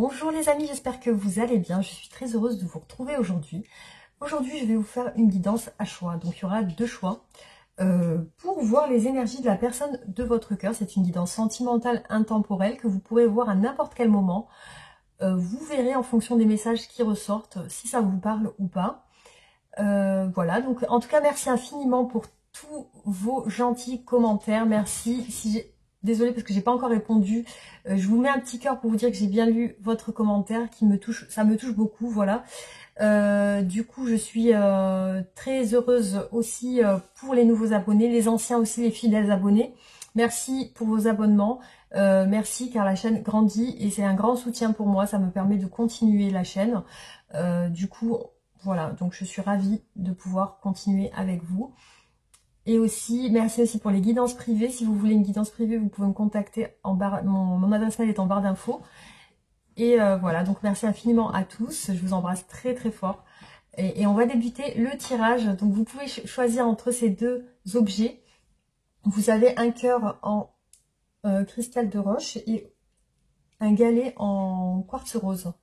Bonjour les amis, j'espère que vous allez bien. Je suis très heureuse de vous retrouver aujourd'hui. Aujourd'hui, je vais vous faire une guidance à choix. Donc, il y aura deux choix pour voir les énergies de la personne de votre cœur. C'est une guidance sentimentale intemporelle que vous pourrez voir à n'importe quel moment. Vous verrez en fonction des messages qui ressortent si ça vous parle ou pas. Voilà, donc en tout cas, merci infiniment pour tous vos gentils commentaires. Merci. Désolée parce que j'ai pas encore répondu. Je vous mets un petit cœur pour vous dire que j'ai bien lu votre commentaire qui me touche, ça me touche beaucoup, voilà. Du coup, je suis très heureuse aussi pour les nouveaux abonnés, les anciens aussi, les fidèles abonnés. Merci pour vos abonnements. Merci car la chaîne grandit et c'est un grand soutien pour moi. Ça me permet de continuer la chaîne. Du coup, voilà, donc je suis ravie de pouvoir continuer avec vous. Et aussi, merci aussi pour les guidances privées. Si vous voulez une guidance privée, vous pouvez me contacter en barre. Mon adresse mail est en barre d'infos. Et voilà, donc merci infiniment à tous. Je vous embrasse très très fort. Et on va débuter le tirage. Donc vous pouvez choisir entre ces deux objets. Vous avez un cœur en cristal de roche et un galet en quartz rose.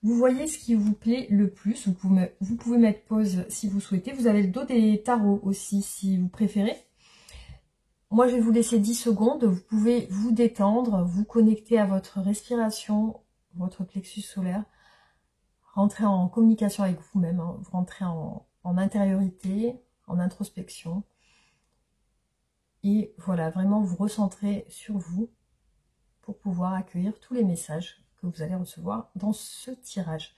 Vous voyez ce qui vous plaît le plus. Vous pouvez mettre pause si vous souhaitez. Vous avez le dos des tarots aussi si vous préférez. Moi, je vais vous laisser 10 secondes. Vous pouvez vous détendre, vous connecter à votre respiration, votre plexus solaire. Rentrer en communication avec vous-même. Hein. Vous rentrez en intériorité, en introspection. Et voilà, vraiment vous recentrer sur vous pour pouvoir accueillir tous les messages que vous allez recevoir dans ce tirage.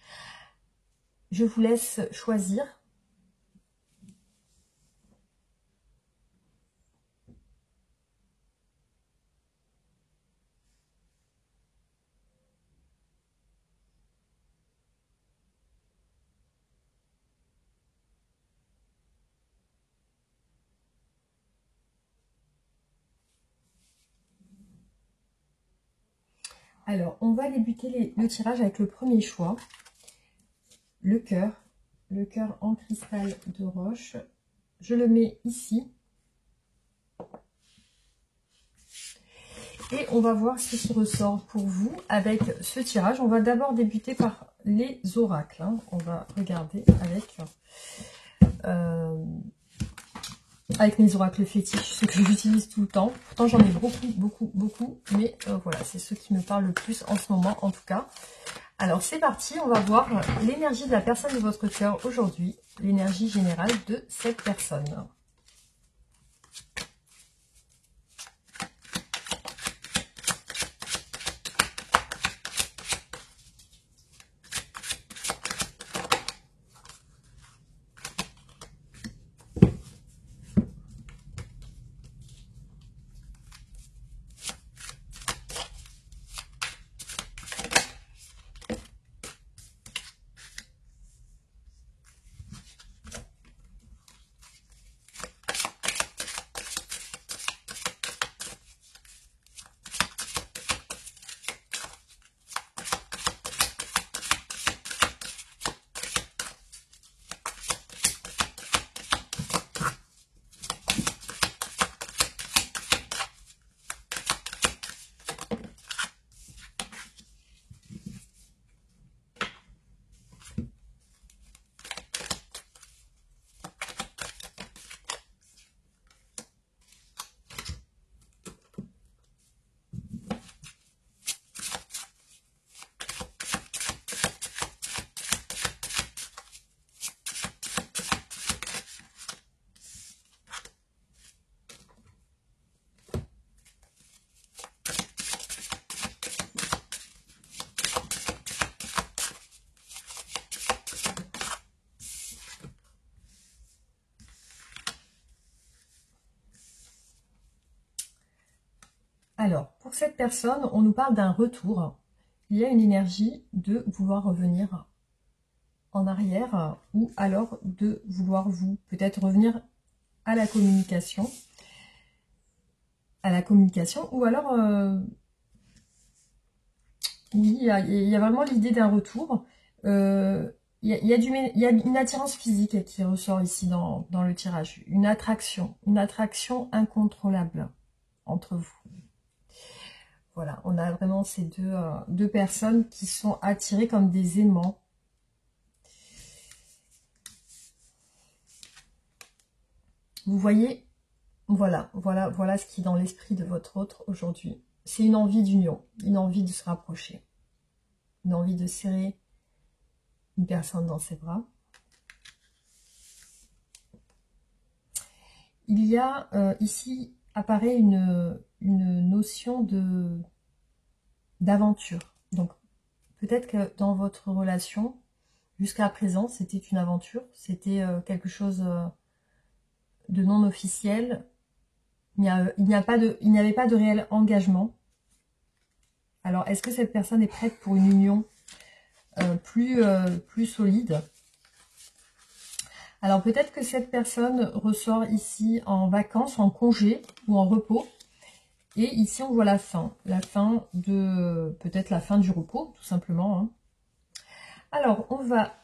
Je vous laisse choisir. Alors, on va débuter le tirage avec le premier choix. Le cœur en cristal de roche. Je le mets ici. Et on va voir ce qui ressort pour vous avec ce tirage. On va d'abord débuter par les oracles. Hein. On va regarder avec mes oracles fétiches, ceux que j'utilise tout le temps. Pourtant, j'en ai beaucoup. Mais voilà, c'est ceux qui me parlent le plus en ce moment, en tout cas. Alors, c'est parti. On va voir l'énergie de la personne de votre cœur aujourd'hui. L'énergie générale de cette personne. Alors, pour cette personne, on nous parle d'un retour. Il y a une énergie de vouloir revenir en arrière ou alors de vouloir vous peut-être revenir à la communication. Ou alors, oui, il y a vraiment l'idée d'un retour. Il y a une attirance physique qui ressort ici dans le tirage. Une attraction incontrôlable entre vous. Voilà, on a vraiment ces deux personnes qui sont attirées comme des aimants. Vous voyez, voilà ce qui est dans l'esprit de votre autre aujourd'hui. C'est une envie d'union, une envie de se rapprocher, une envie de serrer une personne dans ses bras. Il y a ici apparaît une notion d'aventure. Donc peut-être que dans votre relation, jusqu'à présent, c'était une aventure, c'était quelque chose de non officiel. Il n'y avait pas de réel engagement. Alors, est-ce que cette personne est prête pour une union plus solide? Alors, peut-être que cette personne ressort ici en vacances, en congé ou en repos. Et ici, on voit la fin. Peut-être la fin du repos, tout simplement. Hein. Alors, on va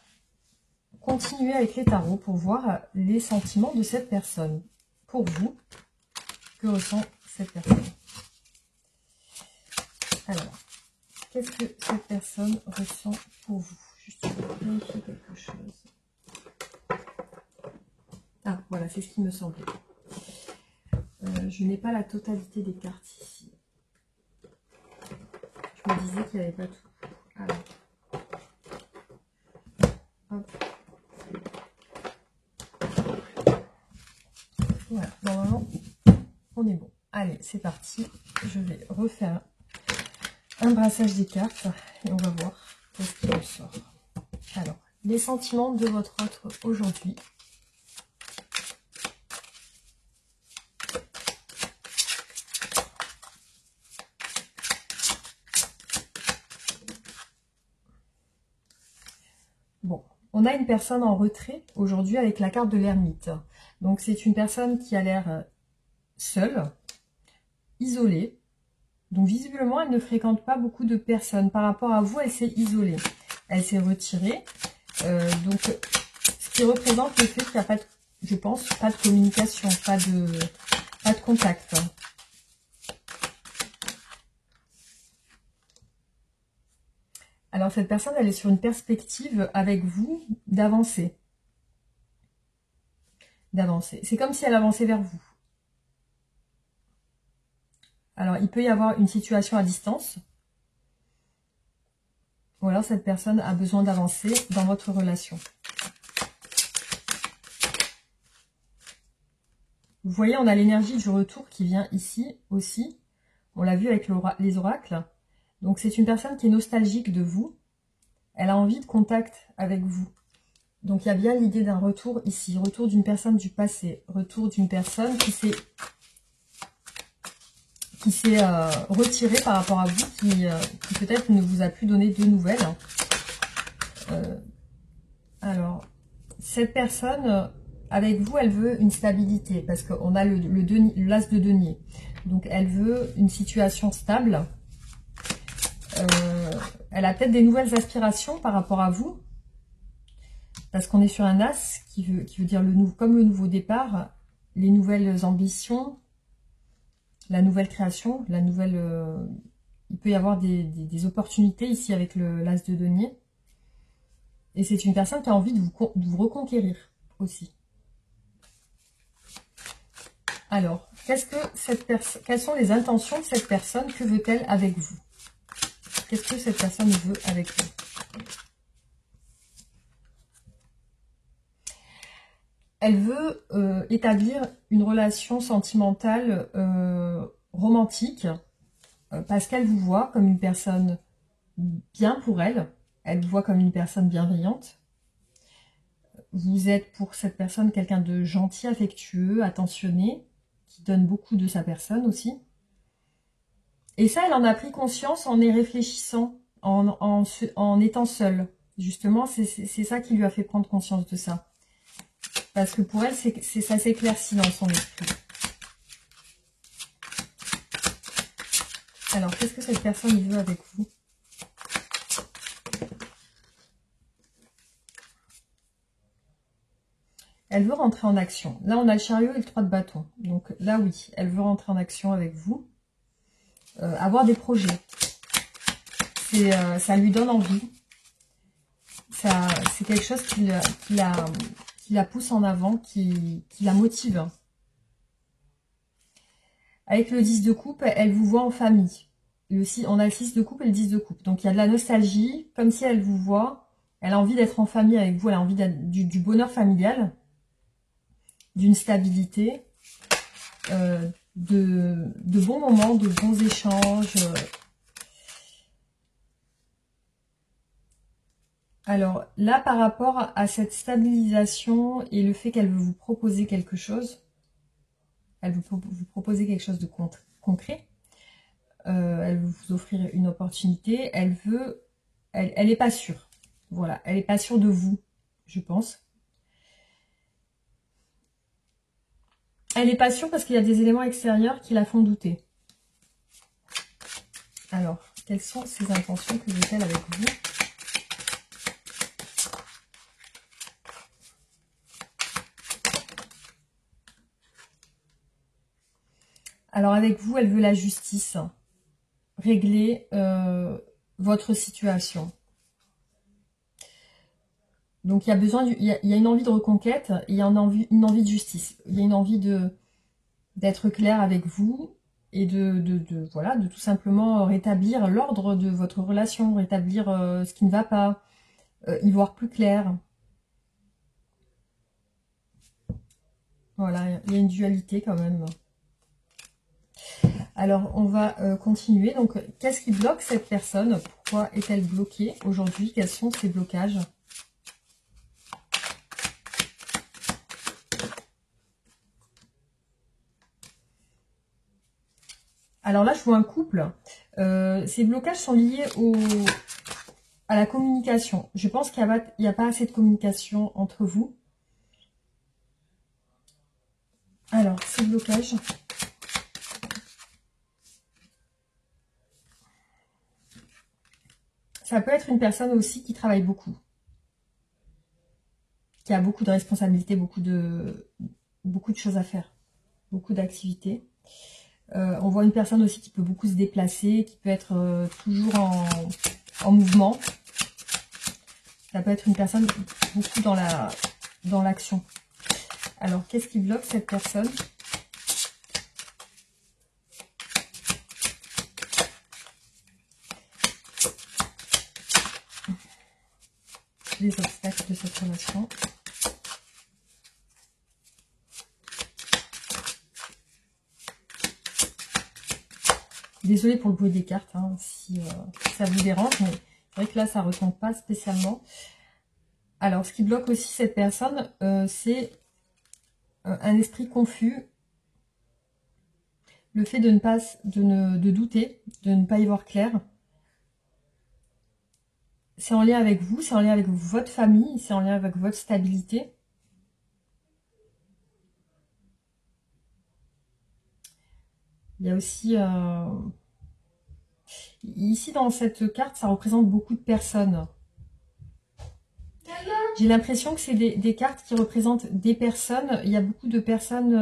continuer avec les tarots pour voir les sentiments de cette personne. Pour vous, que ressent cette personne? Alors, qu'est-ce que cette personne ressent pour vous? Juste pour vérifier quelque chose. Ah, voilà, c'est ce qui me semblait. Je n'ai pas la totalité des cartes ici. Je me disais qu'il n'y avait pas tout. Alors, hop. Voilà, normalement, on est bon. Allez, c'est parti. Je vais refaire un brassage des cartes et on va voir qu'est-ce qui ressort. Alors, les sentiments de votre autre aujourd'hui. Bon, on a une personne en retrait aujourd'hui avec la carte de l'ermite. Donc, c'est une personne qui a l'air seule, isolée. Donc, visiblement, elle ne fréquente pas beaucoup de personnes. Par rapport à vous, elle s'est isolée. Elle s'est retirée. Donc, ce qui représente le fait qu'il n'y a pas de, je pense, pas de communication, pas de contact. Alors, cette personne, elle est sur une perspective avec vous d'avancer. C'est comme si elle avançait vers vous. Alors, il peut y avoir une situation à distance. Ou alors, cette personne a besoin d'avancer dans votre relation. Vous voyez, on a l'énergie du retour qui vient ici aussi. On l'a vu avec les oracles. Donc, c'est une personne qui est nostalgique de vous. Elle a envie de contact avec vous. Donc, il y a bien l'idée d'un retour ici. Retour d'une personne du passé. Retour d'une personne qui s'est retirée par rapport à vous, qui peut-être ne vous a plus donné de nouvelles. Alors, cette personne, avec vous, elle veut une stabilité. Parce qu'on a l'as de denier. Donc, elle veut une situation stable. Elle a peut-être des nouvelles aspirations par rapport à vous. Parce qu'on est sur un as qui veut dire comme le nouveau départ, les nouvelles ambitions, la nouvelle création, il peut y avoir des opportunités ici avec l'as de denier. Et c'est une personne qui a envie de vous reconquérir aussi. Alors, quelles sont les intentions de cette personne? Que veut-elle avec vous? Qu'est-ce que cette personne veut avec vous? Elle veut établir une relation sentimentale romantique parce qu'elle vous voit comme une personne bien pour elle. Elle vous voit comme une personne bienveillante. Vous êtes pour cette personne quelqu'un de gentil, affectueux, attentionné, qui donne beaucoup de sa personne aussi. Et ça, elle en a pris conscience en y réfléchissant, en étant seule. Justement, c'est ça qui lui a fait prendre conscience de ça. Parce que pour elle, ça s'éclaircit dans son esprit. Alors, qu'est-ce que cette personne veut avec vous? Elle veut rentrer en action. Là, on a le chariot et le 3 de bâton. Donc là, oui, elle veut rentrer en action avec vous. avoir des projets. Ça lui donne envie. C'est quelque chose qui la pousse en avant, qui la motive. Avec le 10 de coupe, elle vous voit en famille. Et aussi, on a le 6 de coupe et le 10 de coupe. Donc, il y a de la nostalgie, comme si elle vous voit. Elle a envie d'être en famille avec vous. Elle a envie du bonheur familial, d'une stabilité, de bons moments, de bons échanges. Alors, là, par rapport à cette stabilisation et le fait qu'elle veut vous proposer quelque chose, elle veut vous proposer quelque chose de concret, elle veut vous offrir une opportunité, elle n'est pas sûre. Voilà, elle n'est pas sûre de vous, je pense. Elle n'est pas sûre parce qu'il y a des éléments extérieurs qui la font douter. Alors, quelles sont ses intentions que veut-elle avec vous? Alors, avec vous, elle veut la justice. Régler votre situation. Donc, il y a besoin, il y a une envie de reconquête, et il y a une envie de justice. Il y a une envie d'être clair avec vous et voilà, de tout simplement rétablir l'ordre de votre relation, rétablir ce qui ne va pas, y voir plus clair. Voilà, il y a une dualité quand même. Alors, on va continuer. Donc, qu'est-ce qui bloque cette personne? Pourquoi est-elle bloquée aujourd'hui? Quels sont ses blocages? Alors là, je vois un couple. Ces blocages sont liés à la communication. Je pense qu'il n'y a pas assez de communication entre vous. Alors, ces blocages. Ça peut être une personne aussi qui travaille beaucoup. Qui a beaucoup de responsabilités, beaucoup de choses à faire. Beaucoup d'activités. On voit une personne aussi qui peut beaucoup se déplacer, qui peut être toujours en mouvement. Ça peut être une personne beaucoup dans l'action. Alors, qu'est-ce qui bloque cette personne? Les obstacles de cette relation. Désolée pour le bruit des cartes, hein, si ça vous dérange, mais c'est vrai que là, ça ne retombe pas spécialement. Alors, ce qui bloque aussi cette personne, c'est un esprit confus. Le fait de douter, de ne pas y voir clair. C'est en lien avec vous, c'est en lien avec votre famille, c'est en lien avec votre stabilité. Il y a aussi... ici, dans cette carte, ça représente beaucoup de personnes. J'ai l'impression que c'est des cartes qui représentent des personnes. Il y a beaucoup de personnes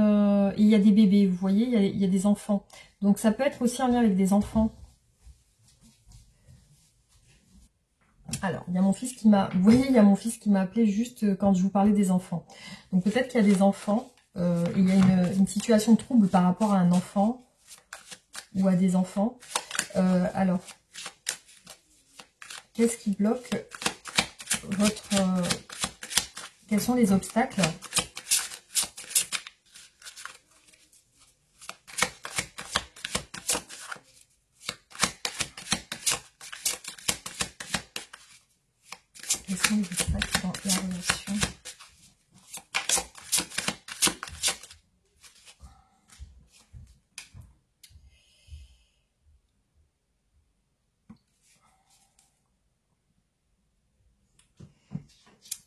et il y a des bébés, vous voyez, il y a des enfants. Donc ça peut être aussi en lien avec des enfants. Alors, il y a mon fils qui m'a... Vous voyez, il y a mon fils qui m'a appelé juste quand je vous parlais des enfants. Donc peut-être qu'il y a des enfants. Il y a une situation de trouble par rapport à un enfant ou à des enfants. Alors, qu'est-ce qui bloque votre... quels sont les obstacles? Quels sont les obstacles dans la relation?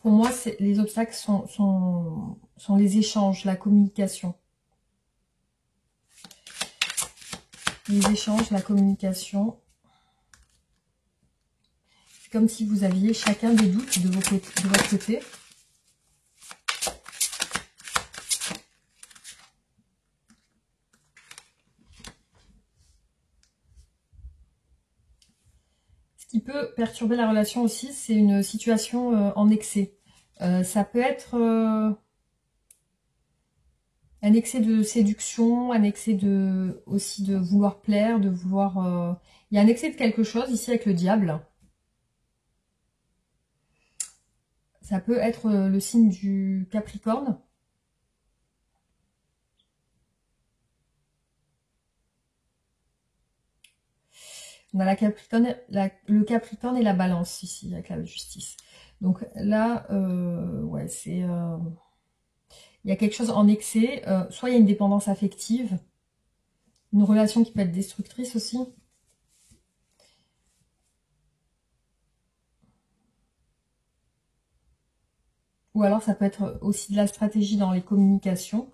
Pour moi, les obstacles sont les échanges, la communication. Les échanges, la communication. C'est comme si vous aviez chacun des doutes de votre côté. peut perturber la relation aussi, c'est une situation en excès. Ça peut être un excès de séduction, un excès aussi de vouloir plaire, de vouloir... Il y a un excès de quelque chose ici avec le diable. Ça peut être le signe du Capricorne. On a le Capricorne et la Balance ici, avec la justice. Donc là, ouais, c'est... il y a quelque chose en excès. Soit il y a une dépendance affective, une relation qui peut être destructrice aussi. Ou alors ça peut être aussi de la stratégie dans les communications.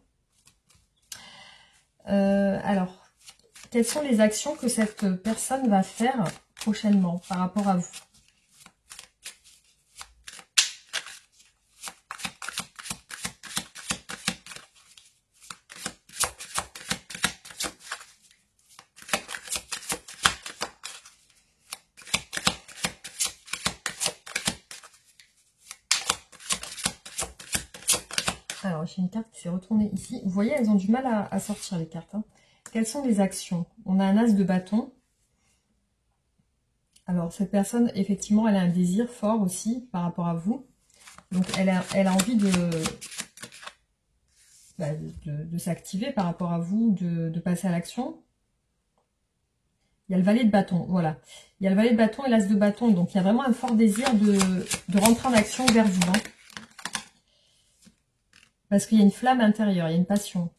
Alors, quelles sont les actions que cette personne va faire prochainement par rapport à vous? Alors, j'ai une carte qui s'est retournée ici. Vous voyez, elles ont du mal à sortir, les cartes. Hein. Quelles sont les actions? On a un as de bâton. Alors, cette personne, effectivement, elle a un désir fort aussi par rapport à vous. Donc, elle a envie de s'activer par rapport à vous, de passer à l'action. Il y a le valet de bâton, voilà. Il y a le valet de bâton et l'as de bâton. Donc, il y a vraiment un fort désir de rentrer en action vers vous. Hein. Parce qu'il y a une flamme intérieure, il y a une passion.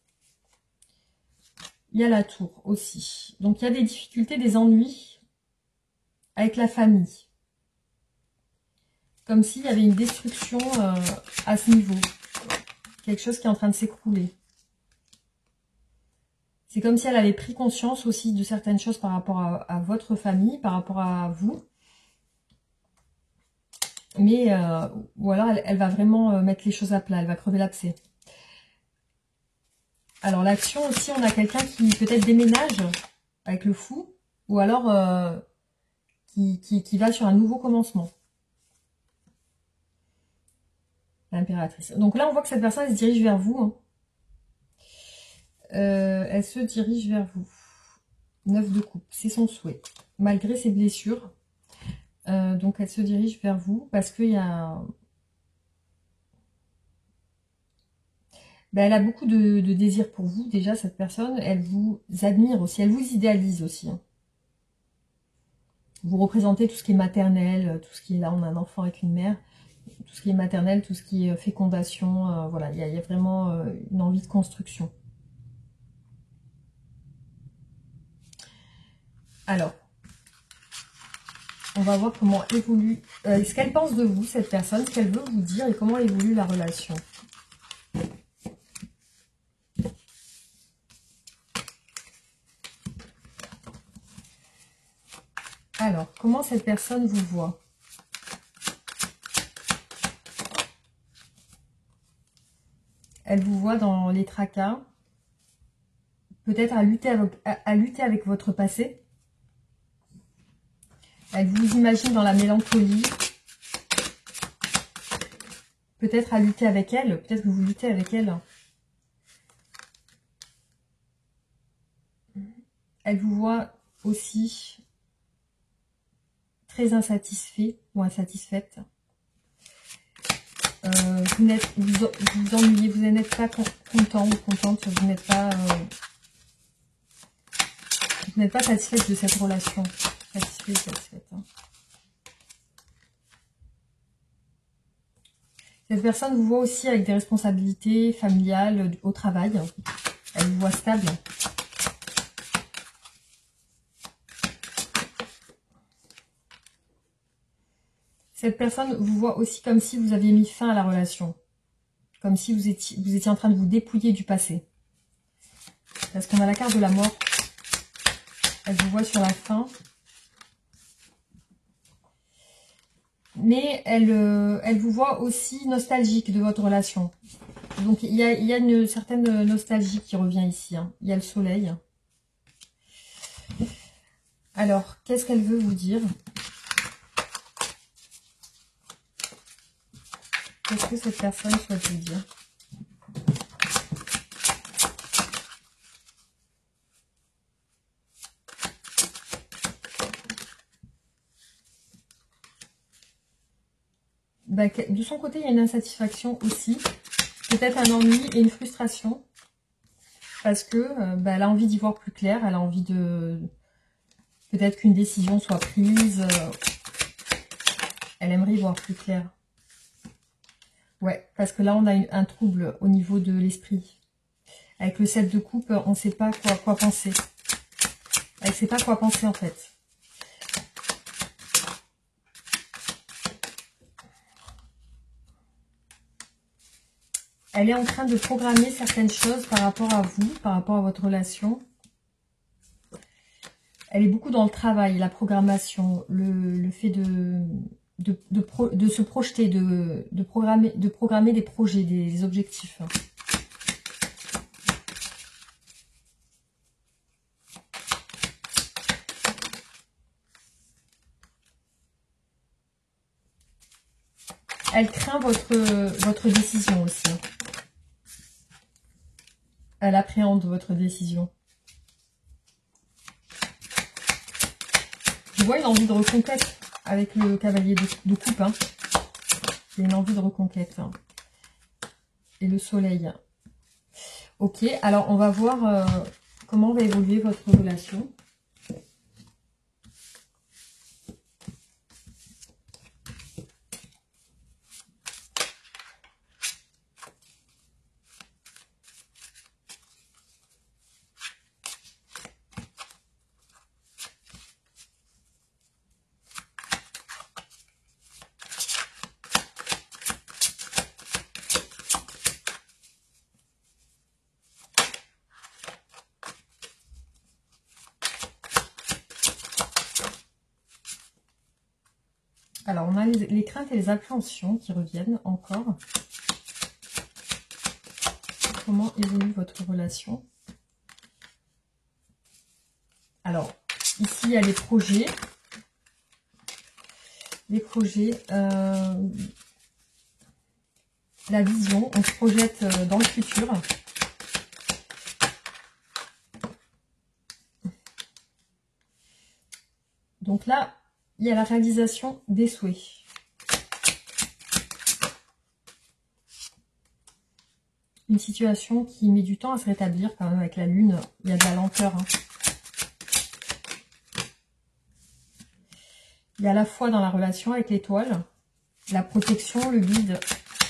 Il y a la tour aussi. Donc, il y a des difficultés, des ennuis avec la famille. Comme s'il y avait une destruction à ce niveau. Quelque chose qui est en train de s'écrouler. C'est comme si elle avait pris conscience aussi de certaines choses par rapport à votre famille, par rapport à vous. Mais, ou alors elle va vraiment mettre les choses à plat, elle va crever l'abcès. Alors l'action aussi, on a quelqu'un qui peut-être déménage avec le fou, ou alors qui va sur un nouveau commencement. L'impératrice. Donc là, on voit que cette personne elle se dirige vers vous. Hein. Elle se dirige vers vous. 9 de coupe, c'est son souhait. Malgré ses blessures. Donc elle se dirige vers vous parce qu'il y a... Ben, elle a beaucoup de désir pour vous, déjà, cette personne. Elle vous admire aussi, elle vous idéalise aussi. Hein. Vous représentez tout ce qui est maternel, tout ce qui est là, on a un enfant avec une mère, tout ce qui est maternel, tout ce qui est fécondation, voilà, il y a vraiment une envie de construction. Alors, on va voir comment évolue, ce qu'elle pense de vous, cette personne, ce qu'elle veut vous dire et comment évolue la relation. Alors, comment cette personne vous voit? Elle vous voit dans les tracas, peut-être à lutter avec votre passé. Elle vous imagine dans la mélancolie, peut-être à lutter avec elle, peut-être que vous luttez avec elle. Elle vous voit aussi très insatisfait ou insatisfaite. Vous ennuyez, vous n'êtes pas content ou contente, vous n'êtes pas satisfaite de cette relation. Satisfaite. Hein. Cette personne vous voit aussi avec des responsabilités familiales au travail. Elle vous voit stable. Cette personne vous voit aussi comme si vous aviez mis fin à la relation. Comme si vous étiez en train de vous dépouiller du passé. Parce qu'on a la carte de la mort. Elle vous voit sur la fin. Mais elle vous voit aussi nostalgique de votre relation. Donc il y a une certaine nostalgie qui revient ici. Hein. Il y a le soleil. Alors, qu'est-ce qu'elle veut vous dire? Qu'est-ce que cette personne souhaite vous dire? Bah, de son côté, il y a une insatisfaction aussi. Peut-être un ennui et une frustration. Parce que bah, elle a envie d'y voir plus clair. Elle a envie de... Peut-être qu'une décision soit prise. Elle aimerait y voir plus clair. Ouais, parce que là, on a un trouble au niveau de l'esprit. Avec le 7 de coupe, on ne sait pas quoi penser. Elle ne sait pas quoi penser, en fait. Elle est en train de programmer certaines choses par rapport à vous, par rapport à votre relation. Elle est beaucoup dans le travail, la programmation, le fait de se projeter, de programmer des projets, des objectifs. Elle craint votre décision aussi. Elle appréhende votre décision. Je vois une envie de reconquête avec le cavalier de coupe. Hein. Il y a une envie de reconquête. Hein. Et le soleil. Ok, alors on va voir comment va évoluer votre relation. Alors, on a les craintes et les appréhensions qui reviennent encore. Comment évolue votre relation? Alors, ici, il y a les projets. Les projets. La vision. On se projette dans le futur. Donc là, il y a la réalisation des souhaits. Une situation qui met du temps à se rétablir quand même avec la lune. Il y a de la lenteur. Hein. Il y a à la fois dans la relation avec l'étoile, la protection, le guide.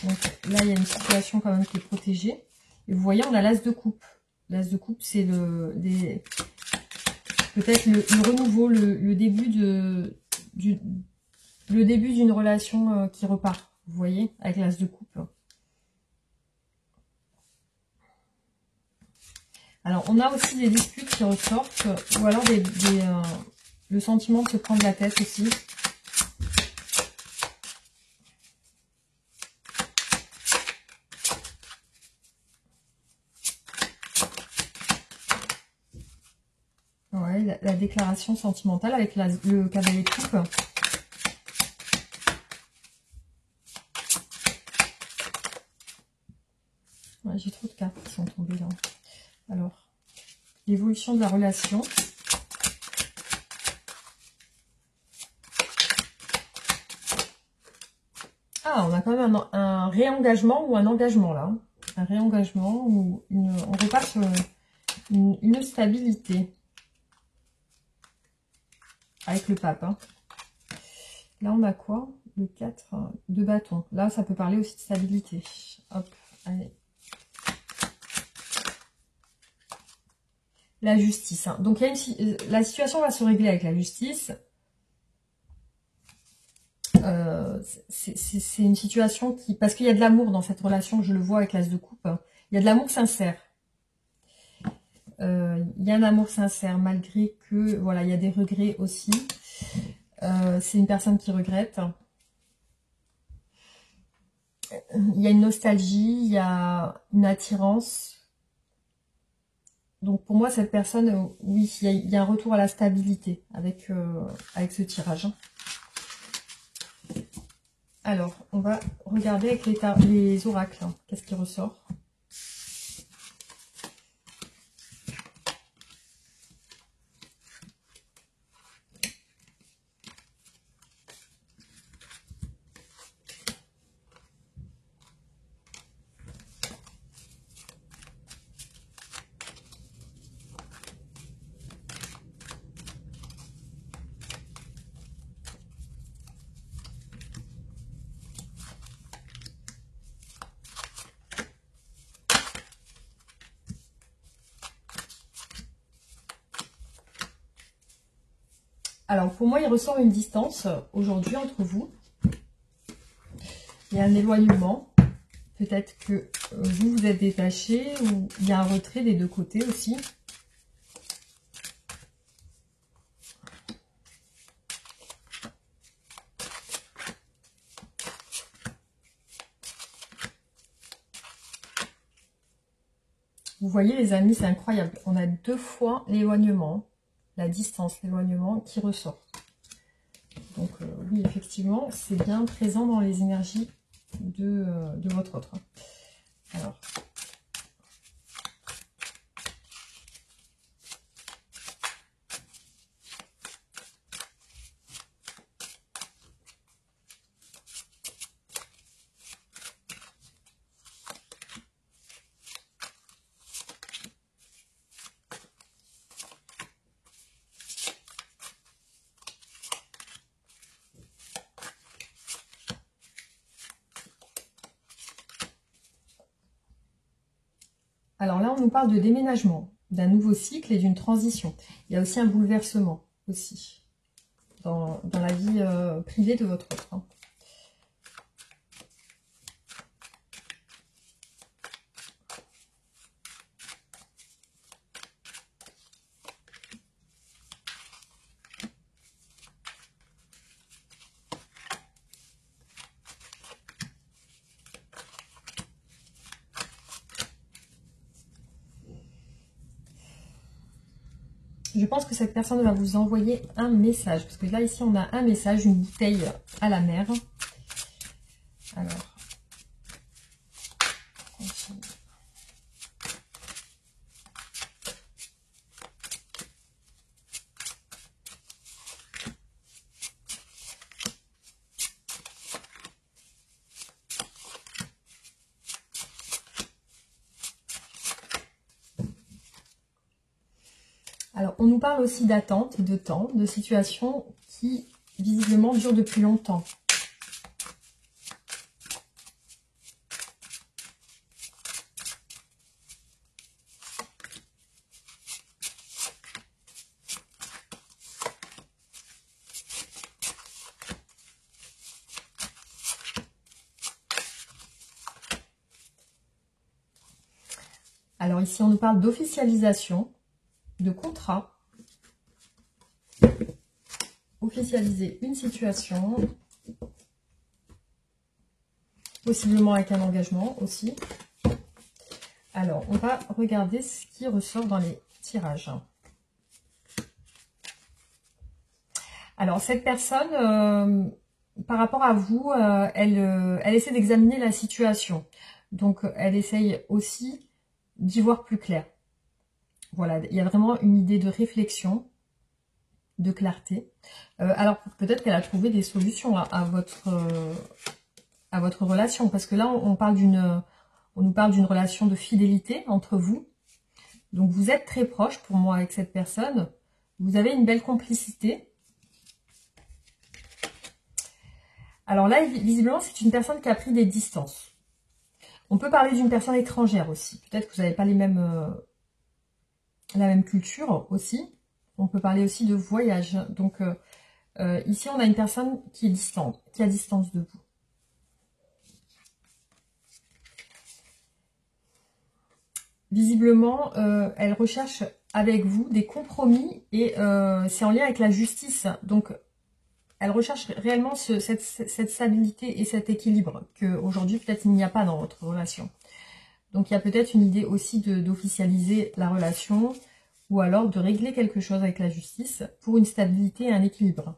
Donc là, il y a une situation quand même qui est protégée. Et vous voyez, on a l'as de coupe. L'as de coupe, c'est peut-être le renouveau, le début d'une relation qui repart. Vous voyez, avec l'as de coupe. Alors, on a aussi des disputes qui ressortent, ou alors le sentiment de se prendre la tête aussi. Ouais, la déclaration sentimentale avec le cavalier de coupe. Ouais, j'ai trop de cartes qui sont tombées là. Alors, l'évolution de la relation. Ah, on a quand même un réengagement ou un engagement là. Un réengagement ou on repart sur une stabilité. Avec le pape. Hein. Là, on a quoi? Le 4 de bâton. Là, ça peut parler aussi de stabilité. Hop, allez. La justice. Hein. Donc, la situation va se régler avec la justice. C'est une situation qui... Parce qu'il y a de l'amour dans cette relation, je le vois avec l'as de coupe. Il y a de l'amour sincère. Il y a un amour sincère, malgré que, voilà, il y a des regrets aussi. C'est une personne qui regrette. Il y a une nostalgie, il y a une attirance. Donc pour moi, cette personne, oui, il y a un retour à la stabilité avec ce tirage. Alors, on va regarder avec les oracles. Hein. Qu'est-ce qui ressort? Alors, pour moi, il ressort une distance aujourd'hui entre vous. Il y a un éloignement. Peut-être que vous, vous êtes détaché ou il y a un retrait des deux côtés aussi. Vous voyez, les amis, c'est incroyable. On a 2 fois l'éloignement, la distance, l'éloignement qui ressort. Donc, oui, effectivement, c'est bien présent dans les énergies de votre autre. Alors, là, on nous parle de déménagement, d'un nouveau cycle et d'une transition. Il y a aussi un bouleversement, aussi, dans la vie privée de votre autre. Hein. Je pense que cette personne va vous envoyer un message. Parce que là, ici, on a un message, une bouteille à la mer. Alors, on nous parle aussi d'attente, de temps, de situations qui, visiblement, durent depuis longtemps. Alors ici, on nous parle d'officialisation, de contrat. Officialiser une situation, possiblement avec un engagement aussi. Alors, on va regarder ce qui ressort dans les tirages. Alors, cette personne, par rapport à vous, elle essaie d'examiner la situation. Donc, elle essaye aussi d'y voir plus clair. Voilà, il y a vraiment une idée de réflexion, de clarté. Alors, peut-être qu'elle a trouvé des solutions à votre relation. Parce que là, on nous parle d'une relation de fidélité entre vous. Donc, vous êtes très proche pour moi avec cette personne. Vous avez une belle complicité. Alors là, visiblement, c'est une personne qui a pris des distances. On peut parler d'une personne étrangère aussi. Peut-être que vous n'avez pas la même culture aussi. On peut parler aussi de voyage. Donc, ici, on a une personne qui est distante, qui a distance de vous. Visiblement, elle recherche avec vous des compromis et c'est en lien avec la justice. Donc, elle recherche réellement cette stabilité et cet équilibre qu'aujourd'hui, peut-être, il n'y a pas dans votre relation. Donc, il y a peut-être une idée aussi d'officialiser la relation ou alors de régler quelque chose avec la justice pour une stabilité et un équilibre.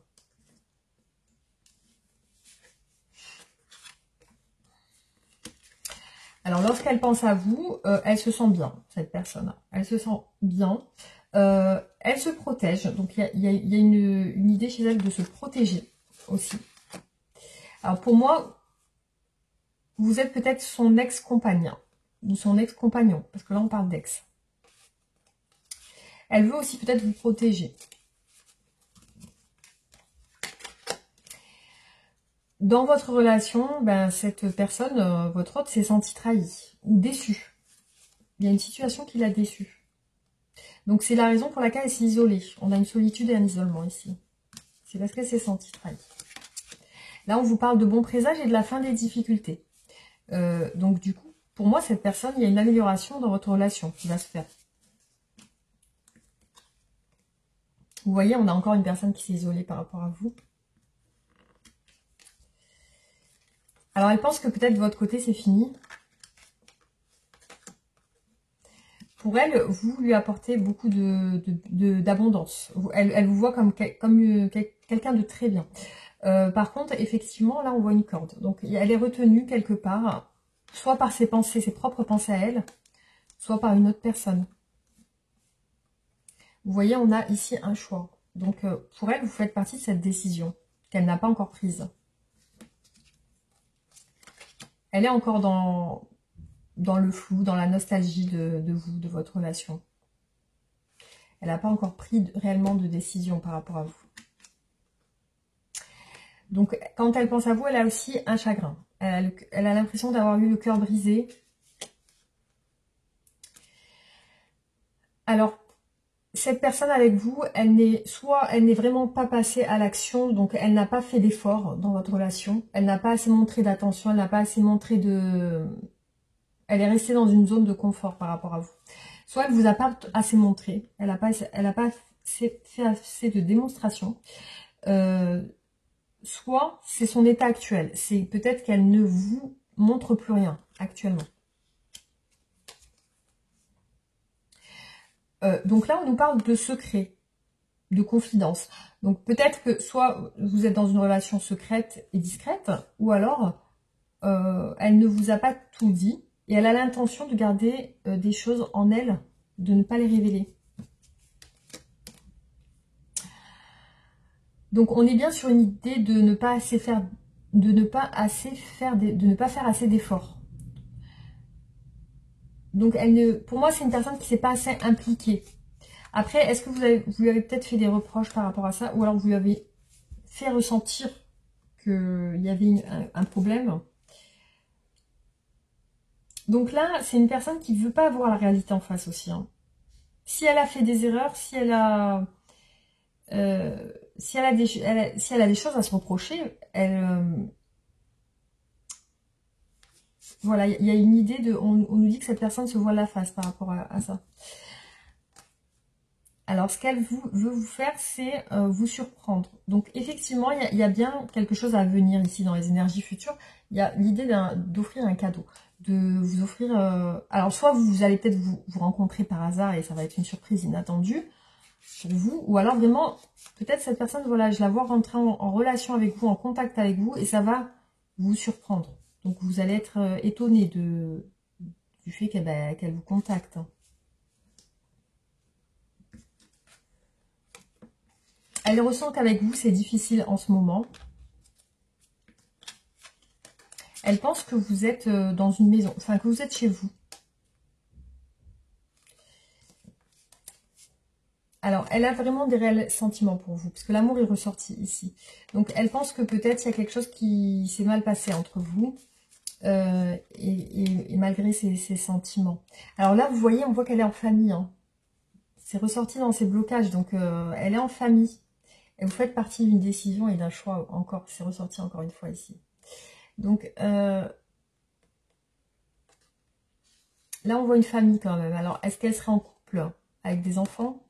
Alors, lorsqu'elle pense à vous, elle se sent bien, cette personne. Elle se sent bien. Elle se protège. Donc, il y a une idée chez elle de se protéger aussi. Alors, pour moi, vous êtes peut-être son ex-compagne ou son ex-compagnon, parce que là, on parle d'ex. Elle veut aussi peut-être vous protéger. Dans votre relation, ben, cette personne, votre autre, s'est sentie trahie ou déçue. Il y a une situation qui l'a déçue. Donc, c'est la raison pour laquelle elle s'est isolée. On a une solitude et un isolement ici. C'est parce qu'elle s'est sentie trahie. Là, on vous parle de bons présages et de la fin des difficultés. Donc, du coup, pour moi, cette personne, il y a une amélioration dans votre relation qui va se faire. Vous voyez, on a encore une personne qui s'est isolée par rapport à vous. Alors, elle pense que peut-être de votre côté, c'est fini. Pour elle, vous lui apportez beaucoup d'abondance. Elle vous voit comme quelqu'un de très bien. Par contre, effectivement, là, on voit une corde. Donc, elle est retenue quelque part, soit par ses pensées, ses propres pensées à elle, soit par une autre personne. Vous voyez, on a ici un choix. Donc, pour elle, vous faites partie de cette décision qu'elle n'a pas encore prise. Elle est encore dans le flou, dans la nostalgie de vous, de votre relation. Elle n'a pas encore pris réellement de décision par rapport à vous. Donc, quand elle pense à vous, elle a aussi un chagrin. Elle a l'impression d'avoir eu le cœur brisé. Alors, cette personne avec vous, elle n'est vraiment pas passée à l'action, donc elle n'a pas fait d'effort dans votre relation. Elle n'a pas assez montré d'attention, elle n'a pas assez montré de... Elle est restée dans une zone de confort par rapport à vous. Soit elle ne vous a pas assez montré, elle n'a pas fait assez de démonstration. Soit c'est son état actuel. C'est peut-être qu'elle ne vous montre plus rien actuellement. Donc là, on nous parle de secret, de confidence. Donc peut-être que soit vous êtes dans une relation secrète et discrète, ou alors elle ne vous a pas tout dit et elle a l'intention de garder des choses en elle, de ne pas les révéler. Donc on est bien sur une idée de ne pas faire assez d'efforts. Donc pour moi, c'est une personne qui ne s'est pas assez impliquée. Après, est-ce que vous lui avez peut-être fait des reproches par rapport à ça, ou alors vous lui avez fait ressentir qu'il y avait un problème? Donc là, c'est une personne qui ne veut pas voir la réalité en face aussi. Hein. Si elle a fait des erreurs, si elle a des choses à se reprocher, voilà, il y a une idée de... On nous dit que cette personne se voit la face par rapport à ça. Alors, ce qu'elle veut vous faire, c'est vous surprendre. Donc, effectivement, il y a bien quelque chose à venir ici dans les énergies futures. Il y a l'idée d'offrir un cadeau. De vous offrir... alors, soit vous allez peut-être vous rencontrer par hasard et ça va être une surprise inattendue pour vous. Ou alors, vraiment, peut-être cette personne, voilà, je la vois rentrer en relation avec vous, en contact avec vous et ça va vous surprendre. Donc, vous allez être étonné du fait qu'elle vous contacte. Elle ressent qu'avec vous, c'est difficile en ce moment. Elle pense que vous êtes dans une maison, enfin que vous êtes chez vous. Alors, elle a vraiment des réels sentiments pour vous, parce que l'amour est ressorti ici. Donc, elle pense que peut-être il y a quelque chose qui s'est mal passé entre vous, et malgré ses sentiments. Alors là, vous voyez, on voit qu'elle est en famille. Hein. C'est ressorti dans ses blocages, donc elle est en famille. Et vous faites partie d'une décision et d'un choix encore. C'est ressorti encore une fois ici. Donc, là, on voit une famille quand même. Alors, est-ce qu'elle serait en couple avec des enfants?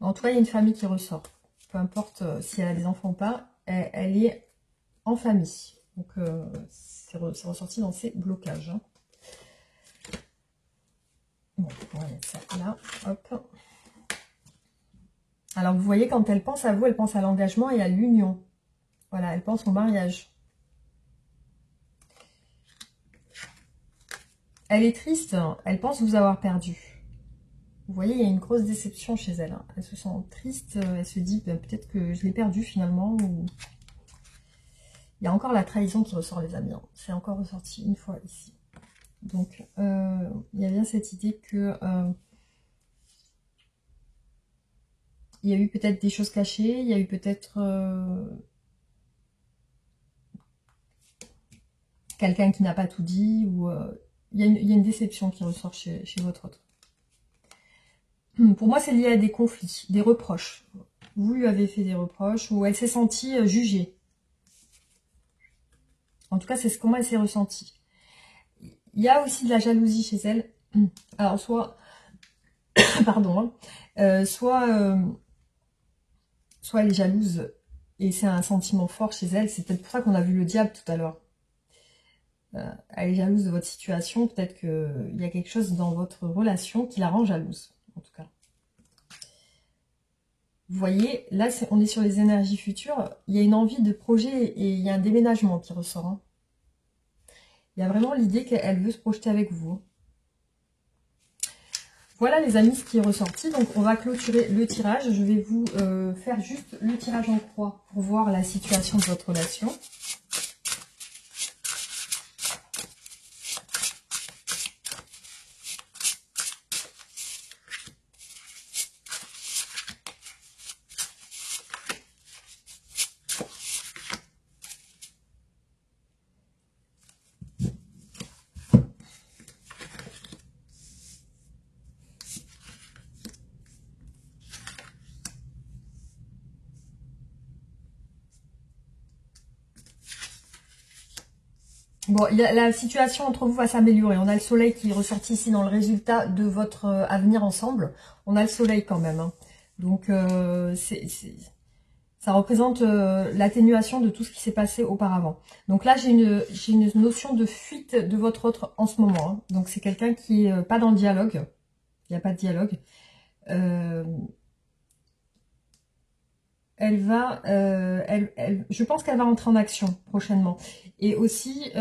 En tout cas, il y a une famille qui ressort. Peu importe si elle a des enfants ou pas, elle est en famille. Donc, c'est ressorti dans ses blocages. Hein. Bon, on va mettre ça là. Hop. Alors, vous voyez, quand elle pense à vous, elle pense à l'engagement et à l'union. Voilà, elle pense au mariage. Elle est triste, elle pense vous avoir perdu. Vous voyez, il y a une grosse déception chez elle. Hein. Elle se sent triste, elle se dit peut-être que je l'ai perdu finalement. Ou... Il y a encore la trahison qui ressort, les amis. Hein. C'est encore ressorti une fois ici. Donc, il y a bien cette idée que il y a eu peut-être des choses cachées, il y a eu peut-être quelqu'un qui n'a pas tout dit, ou il y a une déception qui ressort chez votre autre. Pour moi, c'est lié à des conflits, des reproches. Vous lui avez fait des reproches, ou elle s'est sentie jugée. En tout cas, c'est comment elle s'est ressentie. Il y a aussi de la jalousie chez elle. Alors, soit... Pardon. Hein, soit elle est jalouse, et c'est un sentiment fort chez elle. C'est peut-être pour ça qu'on a vu le diable tout à l'heure. Elle est jalouse de votre situation. Peut-être qu'il y a quelque chose dans votre relation qui la rend jalouse, en tout cas. Vous voyez, là, on est sur les énergies futures. Il y a une envie de projet et il y a un déménagement qui ressort. Hein. Il y a vraiment l'idée qu'elle veut se projeter avec vous. Voilà, les amis, ce qui est ressorti. Donc, on va clôturer le tirage. Je vais vous faire juste le tirage en croix pour voir la situation de votre relation. Bon, la situation entre vous va s'améliorer. On a le soleil qui est ressorti ici dans le résultat de votre avenir ensemble. On a le soleil quand même. Hein. Donc, ça représente l'atténuation de tout ce qui s'est passé auparavant. Donc là, j'ai une notion de fuite de votre autre en ce moment. Hein. Donc, c'est quelqu'un qui n'est pas dans le dialogue. Il n'y a pas de dialogue. Elle va, je pense qu'elle va entrer en action prochainement. Et aussi,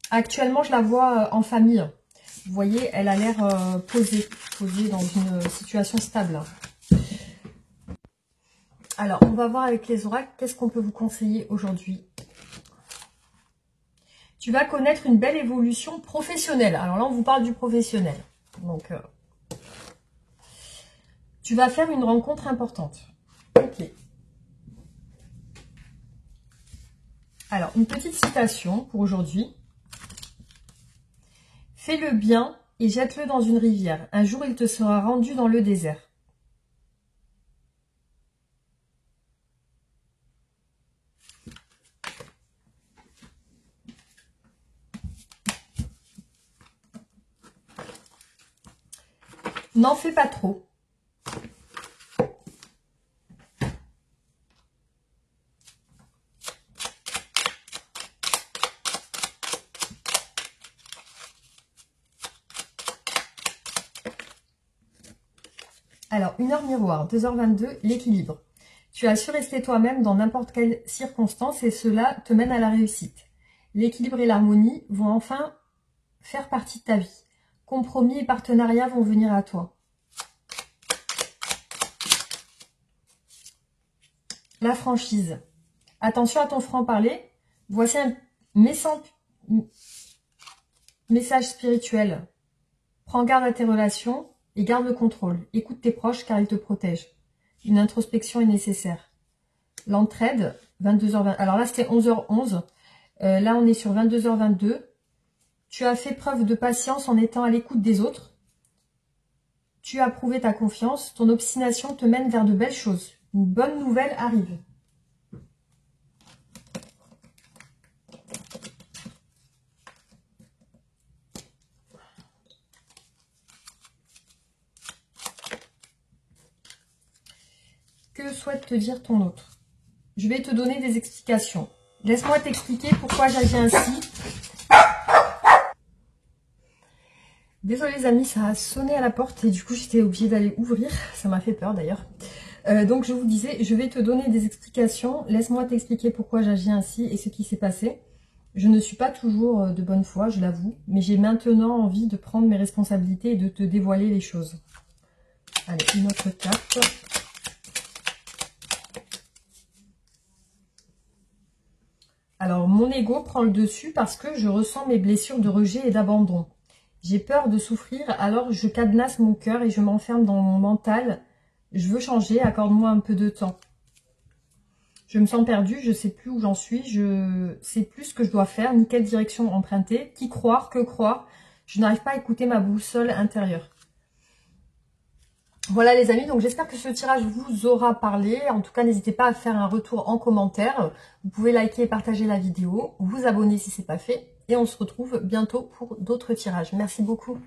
actuellement, je la vois en famille. Vous voyez, elle a l'air posée dans une situation stable. Alors, on va voir avec les oracles, qu'est-ce qu'on peut vous conseiller aujourd'hui? Tu vas connaître une belle évolution professionnelle. Alors là, on vous parle du professionnel. Donc, tu vas faire une rencontre importante. Ok. Alors, une petite citation pour aujourd'hui. Fais le bien et jette-le dans une rivière. Un jour, il te sera rendu dans le désert. N'en fais pas trop. Alors, 1h miroir, 2h22, l'équilibre. Tu as su rester toi-même dans n'importe quelle circonstance et cela te mène à la réussite. L'équilibre et l'harmonie vont enfin faire partie de ta vie. Compromis et partenariats vont venir à toi. La franchise. Attention à ton franc-parler. Voici un message spirituel. Prends garde à tes relations et garde le contrôle. Écoute tes proches car ils te protègent. Une introspection est nécessaire. L'entraide, 22h20. Alors là, c'était 11h11. Là, on est sur 22h22. Tu as fait preuve de patience en étant à l'écoute des autres. Tu as prouvé ta confiance. Ton obstination te mène vers de belles choses. Une bonne nouvelle arrive. Que souhaite te dire ton autre? Je vais te donner des explications. Laisse-moi t'expliquer pourquoi j'agis ainsi. Désolée les amis, ça a sonné à la porte et du coup j'étais obligée d'aller ouvrir. Ça m'a fait peur d'ailleurs. Donc je vous disais, je vais te donner des explications. Laisse-moi t'expliquer pourquoi j'agis ainsi et ce qui s'est passé. Je ne suis pas toujours de bonne foi, je l'avoue, mais j'ai maintenant envie de prendre mes responsabilités et de te dévoiler les choses. Allez, une autre carte. Alors, mon ego prend le dessus parce que je ressens mes blessures de rejet et d'abandon. J'ai peur de souffrir, alors je cadenasse mon cœur et je m'enferme dans mon mental. Je veux changer, accorde-moi un peu de temps. Je me sens perdue, je ne sais plus où j'en suis, je ne sais plus ce que je dois faire, ni quelle direction emprunter, qui croire, que croire. Je n'arrive pas à écouter ma boussole intérieure. Voilà les amis, donc j'espère que ce tirage vous aura parlé. En tout cas, n'hésitez pas à faire un retour en commentaire. Vous pouvez liker et partager la vidéo, vous abonner si ce n'est pas fait. Et on se retrouve bientôt pour d'autres tirages. Merci beaucoup.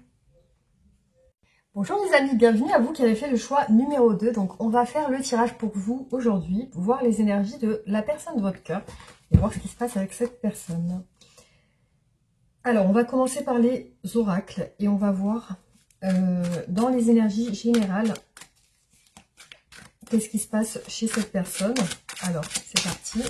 Bonjour les amis, bienvenue à vous qui avez fait le choix numéro 2. Donc on va faire le tirage pour vous aujourd'hui, voir les énergies de la personne de votre cœur et voir ce qui se passe avec cette personne. Alors on va commencer par les oracles et on va voir dans les énergies générales qu'est-ce qui se passe chez cette personne. Alors c'est parti.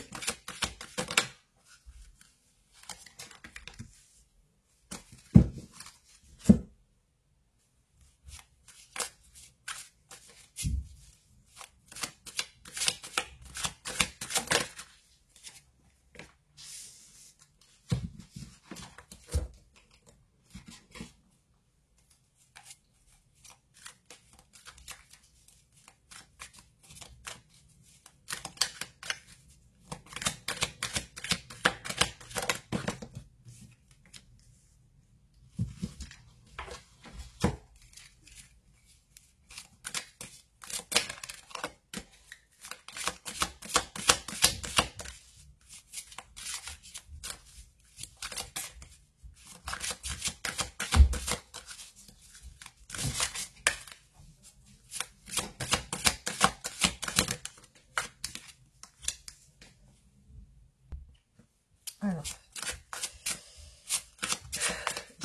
Alors,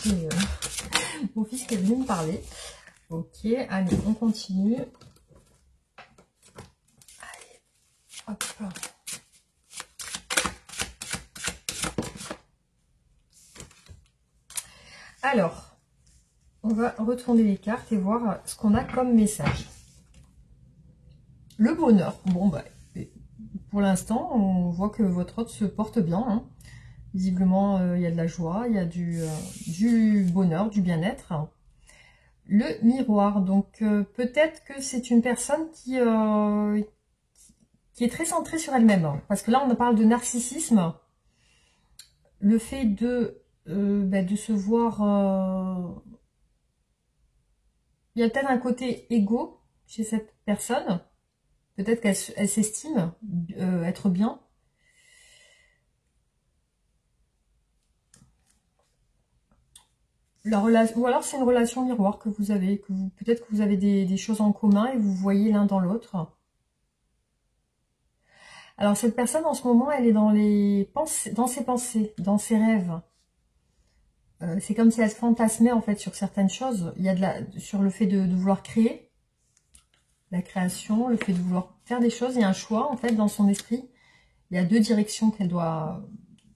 j'ai mon fils qui est venu me parler. Ok, allez, on continue. Allez, hop. Alors, on va retourner les cartes et voir ce qu'on a comme message. Le bonheur. Bon, bah, pour l'instant, on voit que votre hôte se porte bien. Hein. Visiblement, il y a de la joie, il y a du bonheur, du bien-être. Le miroir. Donc, peut-être que c'est une personne qui est très centrée sur elle-même. Hein, parce que là, on parle de narcissisme. Le fait de se voir... il y a peut-être un côté égo chez cette personne. Peut-être qu'elle s'estime être bien. Ou alors c'est une relation miroir que vous avez, peut-être que vous avez des choses en commun et vous voyez l'un dans l'autre. Alors cette personne en ce moment, elle est dans ses pensées, dans ses rêves. C'est comme si elle se fantasmait en fait sur certaines choses. Il y a sur le fait de vouloir créer, la création, le fait de vouloir faire des choses. Il y a un choix en fait dans son esprit. Il y a deux directions qu'elle doit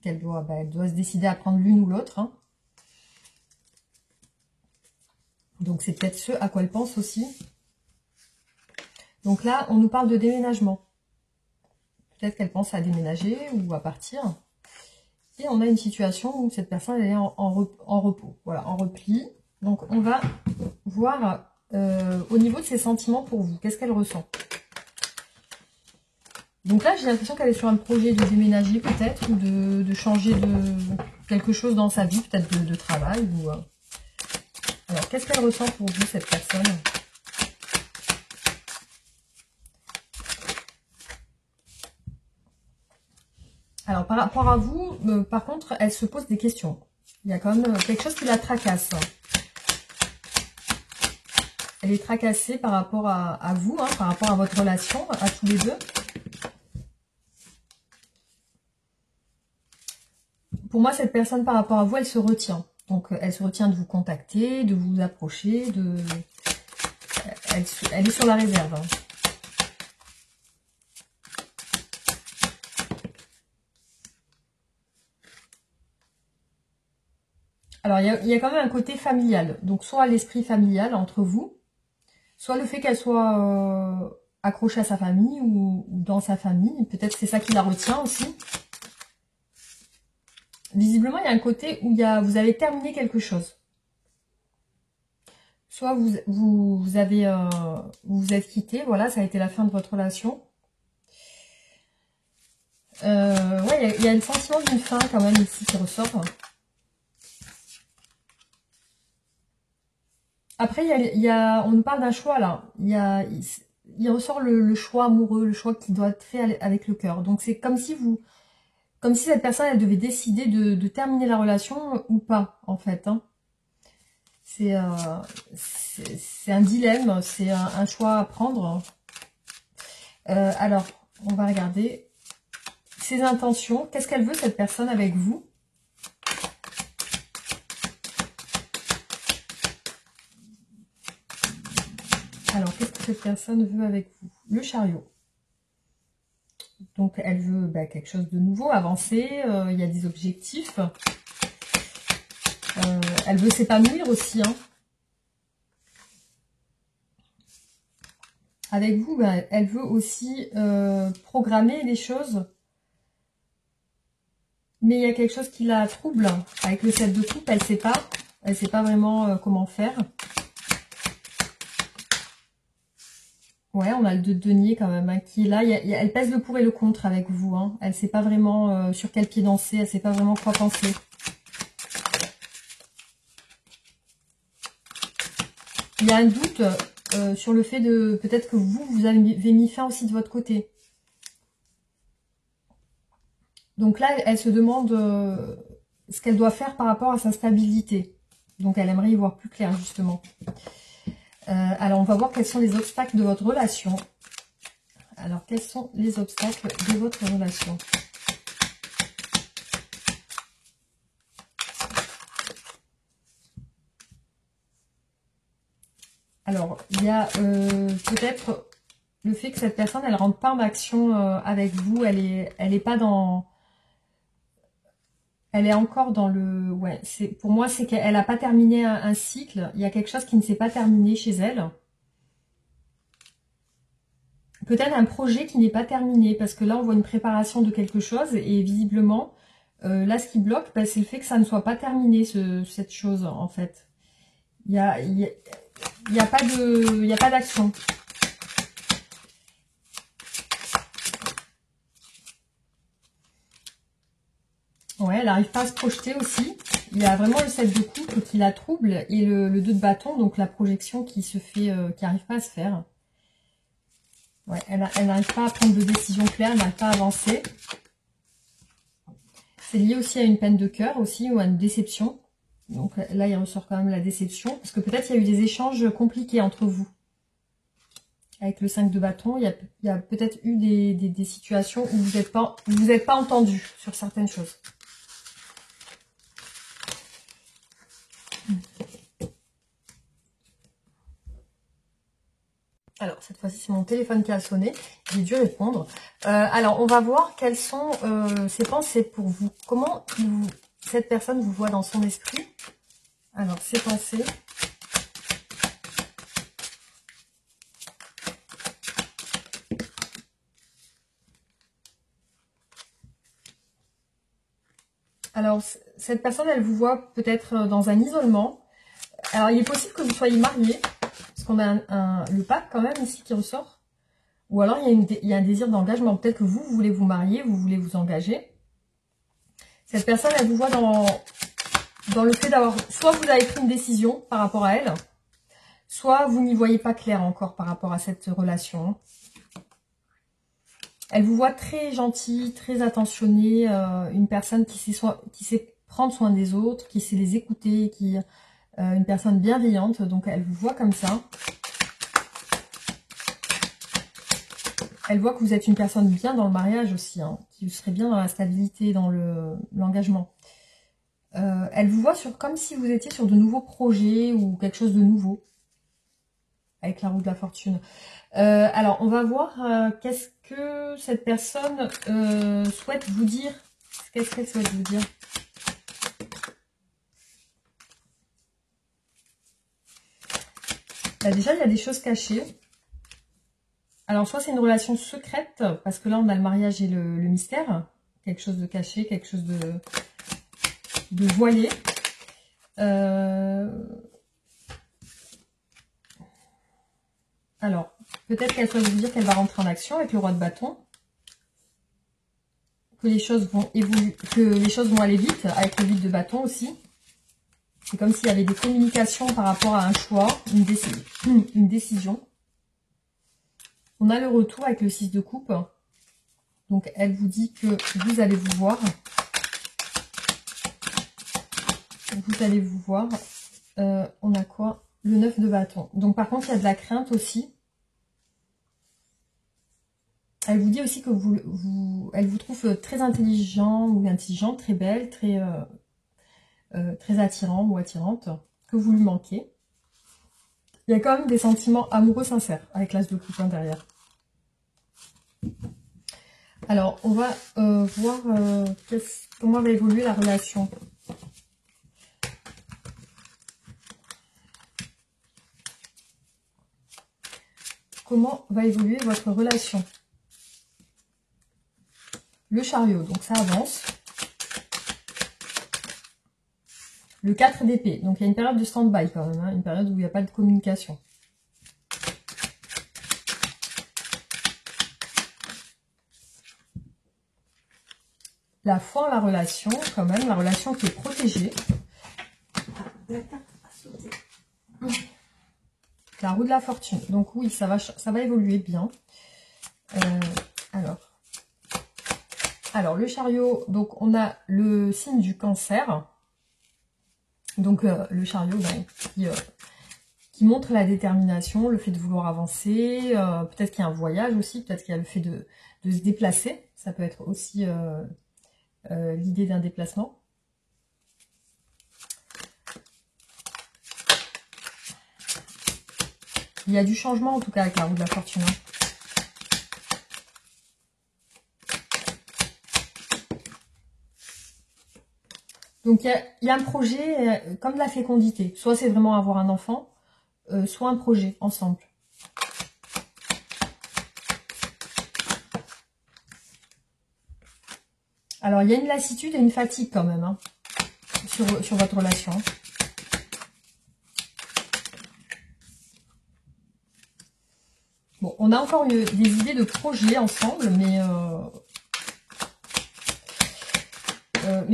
se décider à prendre l'une ou l'autre. Hein. Donc c'est peut-être ce à quoi elle pense aussi. Donc là, on nous parle de déménagement. Peut-être qu'elle pense à déménager ou à partir. Et on a une situation où cette personne elle est en repos, voilà, en repli. Donc on va voir au niveau de ses sentiments pour vous, qu'est-ce qu'elle ressent. Donc là, j'ai l'impression qu'elle est sur un projet de déménager peut-être, ou de changer de quelque chose dans sa vie, peut-être de travail. Alors, qu'est-ce qu'elle ressent pour vous, cette personne ? Alors, par rapport à vous, par contre, elle se pose des questions. Il y a quand même quelque chose qui la tracasse. Elle est tracassée par rapport à vous, hein, par rapport à votre relation, à tous les deux. Pour moi, cette personne, par rapport à vous, elle se retient. Donc, elle se retient de vous contacter, de vous approcher, elle est sur la réserve. Hein. Alors, il y a quand même un côté familial. Donc, soit l'esprit familial entre vous, soit le fait qu'elle soit accrochée à sa famille ou dans sa famille. Peut-être c'est ça qui la retient aussi. Visiblement, il y a un côté où vous avez terminé quelque chose. Soit vous vous êtes quitté, voilà, ça a été la fin de votre relation. Ouais, il y a le sentiment d'une fin quand même ici qui ressort. Après, on nous parle d'un choix là. Il ressort le choix amoureux, le choix qui doit être fait avec le cœur. Donc c'est comme si cette personne, elle devait décider de terminer la relation ou pas, en fait. Hein. C'est un dilemme, c'est un choix à prendre. Alors, on va regarder ses intentions. Qu'est-ce qu'elle veut, cette personne, avec vous? Alors, qu'est-ce que cette personne veut avec vous? Le chariot. Donc, elle veut quelque chose de nouveau, avancer. Il y a des objectifs. Elle veut s'épanouir aussi. Hein. Avec vous, elle veut aussi programmer les choses. Mais il y a quelque chose qui la trouble. Avec le 7 de coupe, elle sait pas. Elle sait pas vraiment comment faire. Ouais, on a le 2 de denier quand même, hein, qui est là. Elle pèse le pour et le contre avec vous. Hein. Elle sait pas vraiment sur quel pied danser. Elle sait pas vraiment quoi penser. Il y a un doute sur le fait de... Peut-être que vous avez mis fin aussi de votre côté. Donc là, elle se demande ce qu'elle doit faire par rapport à sa stabilité. Donc elle aimerait y voir plus clair, justement. Alors, on va voir quels sont les obstacles de votre relation. Alors, quels sont les obstacles de votre relation? Alors, il y a peut-être le fait que cette personne, elle rentre pas en action avec vous. Elle est pas dans... Elle est encore dans le... Ouais, pour moi, c'est qu'elle n'a pas terminé un cycle. Il y a quelque chose qui ne s'est pas terminé chez elle. Peut-être un projet qui n'est pas terminé. Parce que là, on voit une préparation de quelque chose. Et visiblement, là, ce qui bloque, c'est le fait que ça ne soit pas terminé, cette chose, en fait. Il y a pas d'action. Ouais, elle n'arrive pas à se projeter aussi. Il y a vraiment le 7 de coupe qui la trouble et le 2 de bâton, donc la projection qui se fait, qui n'arrive pas à se faire. Ouais, elle n'arrive pas à prendre de décision claire, elle n'arrive pas à avancer. C'est lié aussi à une peine de cœur aussi, ou à une déception. Donc là, il ressort quand même la déception, parce que peut-être il y a eu des échanges compliqués entre vous. Avec le 5 de bâton, il y a peut-être eu des situations où vous n'êtes pas entendu sur certaines choses. Alors, cette fois-ci, c'est mon téléphone qui a sonné. J'ai dû répondre. Alors, on va voir quelles sont ses pensées pour vous. Comment cette personne vous voit dans son esprit? Alors, ses pensées. Alors, cette personne, elle vous voit peut-être dans un isolement. Alors, il est possible que vous soyez marié. Parce qu'on a le pape quand même ici qui ressort. Ou alors, il y a un désir d'engagement. Peut-être que vous voulez vous marier, vous voulez vous engager. Cette personne, elle vous voit dans le fait d'avoir... Soit vous avez pris une décision par rapport à elle, soit vous n'y voyez pas clair encore par rapport à cette relation. Elle vous voit très gentille, très attentionnée, une personne qui sait prendre soin des autres, qui sait les écouter, une personne bienveillante. Donc, elle vous voit comme ça. Elle voit que vous êtes une personne bien dans le mariage aussi, hein, qui serait bien dans la stabilité, dans l'engagement. Elle vous voit comme si vous étiez sur de nouveaux projets ou quelque chose de nouveau. Avec la roue de la fortune. Alors, on va voir qu'est-ce que cette personne souhaite vous dire. Qu'est-ce qu'elle souhaite vous dire? Là, déjà, il y a des choses cachées. Alors, soit c'est une relation secrète, parce que là, on a le mariage et le mystère. Quelque chose de caché, quelque chose de voilé. Alors, peut-être qu'elle souhaite vous dire qu'elle va rentrer en action avec le roi de bâton. Que les choses vont évoluer, que les choses vont aller vite, avec le 8 de bâton aussi. C'est comme s'il y avait des communications par rapport à un choix, une décision. On a le retour avec le 6 de coupe. Donc, elle vous dit que vous allez vous voir. Vous allez vous voir. On a quoi? Le 9 de bâton. Donc, par contre, il y a de la crainte aussi. Elle vous dit aussi que elle vous trouve très intelligent ou intelligente, très belle, très attirant ou attirante, que vous lui manquez. Il y a quand même des sentiments amoureux sincères avec l'as de coupe derrière. Alors, on va voir comment va évoluer la relation. Comment va évoluer votre relation? Le chariot, donc ça avance. Le 4 d'épée, donc il y a une période de stand-by quand même, hein, une période où il n'y a pas de communication. La foi en la relation, quand même, la relation qui est protégée. La roue de la fortune, donc oui, ça va évoluer bien. Alors, le chariot, donc on a le signe du cancer. Donc, le chariot qui montre la détermination, le fait de vouloir avancer. Peut-être qu'il y a un voyage aussi, peut-être qu'il y a le fait de se déplacer. Ça peut être aussi l'idée d'un déplacement. Il y a du changement en tout cas avec la roue de la fortune. Donc, il y a un projet comme la fécondité. Soit c'est vraiment avoir un enfant, soit un projet ensemble. Alors, il y a une lassitude et une fatigue quand même hein, sur votre relation. Bon, on a encore des idées de projet ensemble, mais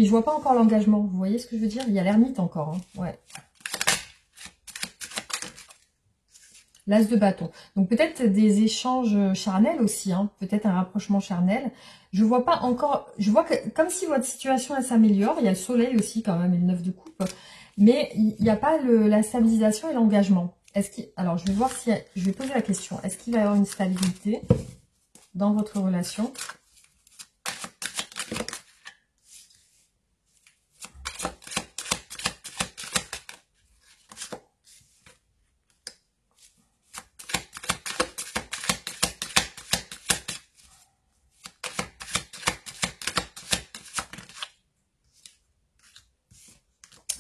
je vois pas encore l'engagement. Vous voyez ce que je veux dire? Il y a l'ermite encore. Hein. Ouais. L'as de bâton. Donc peut-être des échanges charnels aussi. Hein. Peut-être un rapprochement charnel. Je vois pas encore... Je vois que comme si votre situation elle s'améliore. Il y a le soleil aussi quand même et le 9 de coupe. Mais il n'y a pas la stabilisation et l'engagement. Alors je vais voir si... Je vais poser la question. Est-ce qu'il va y avoir une stabilité dans votre relation ?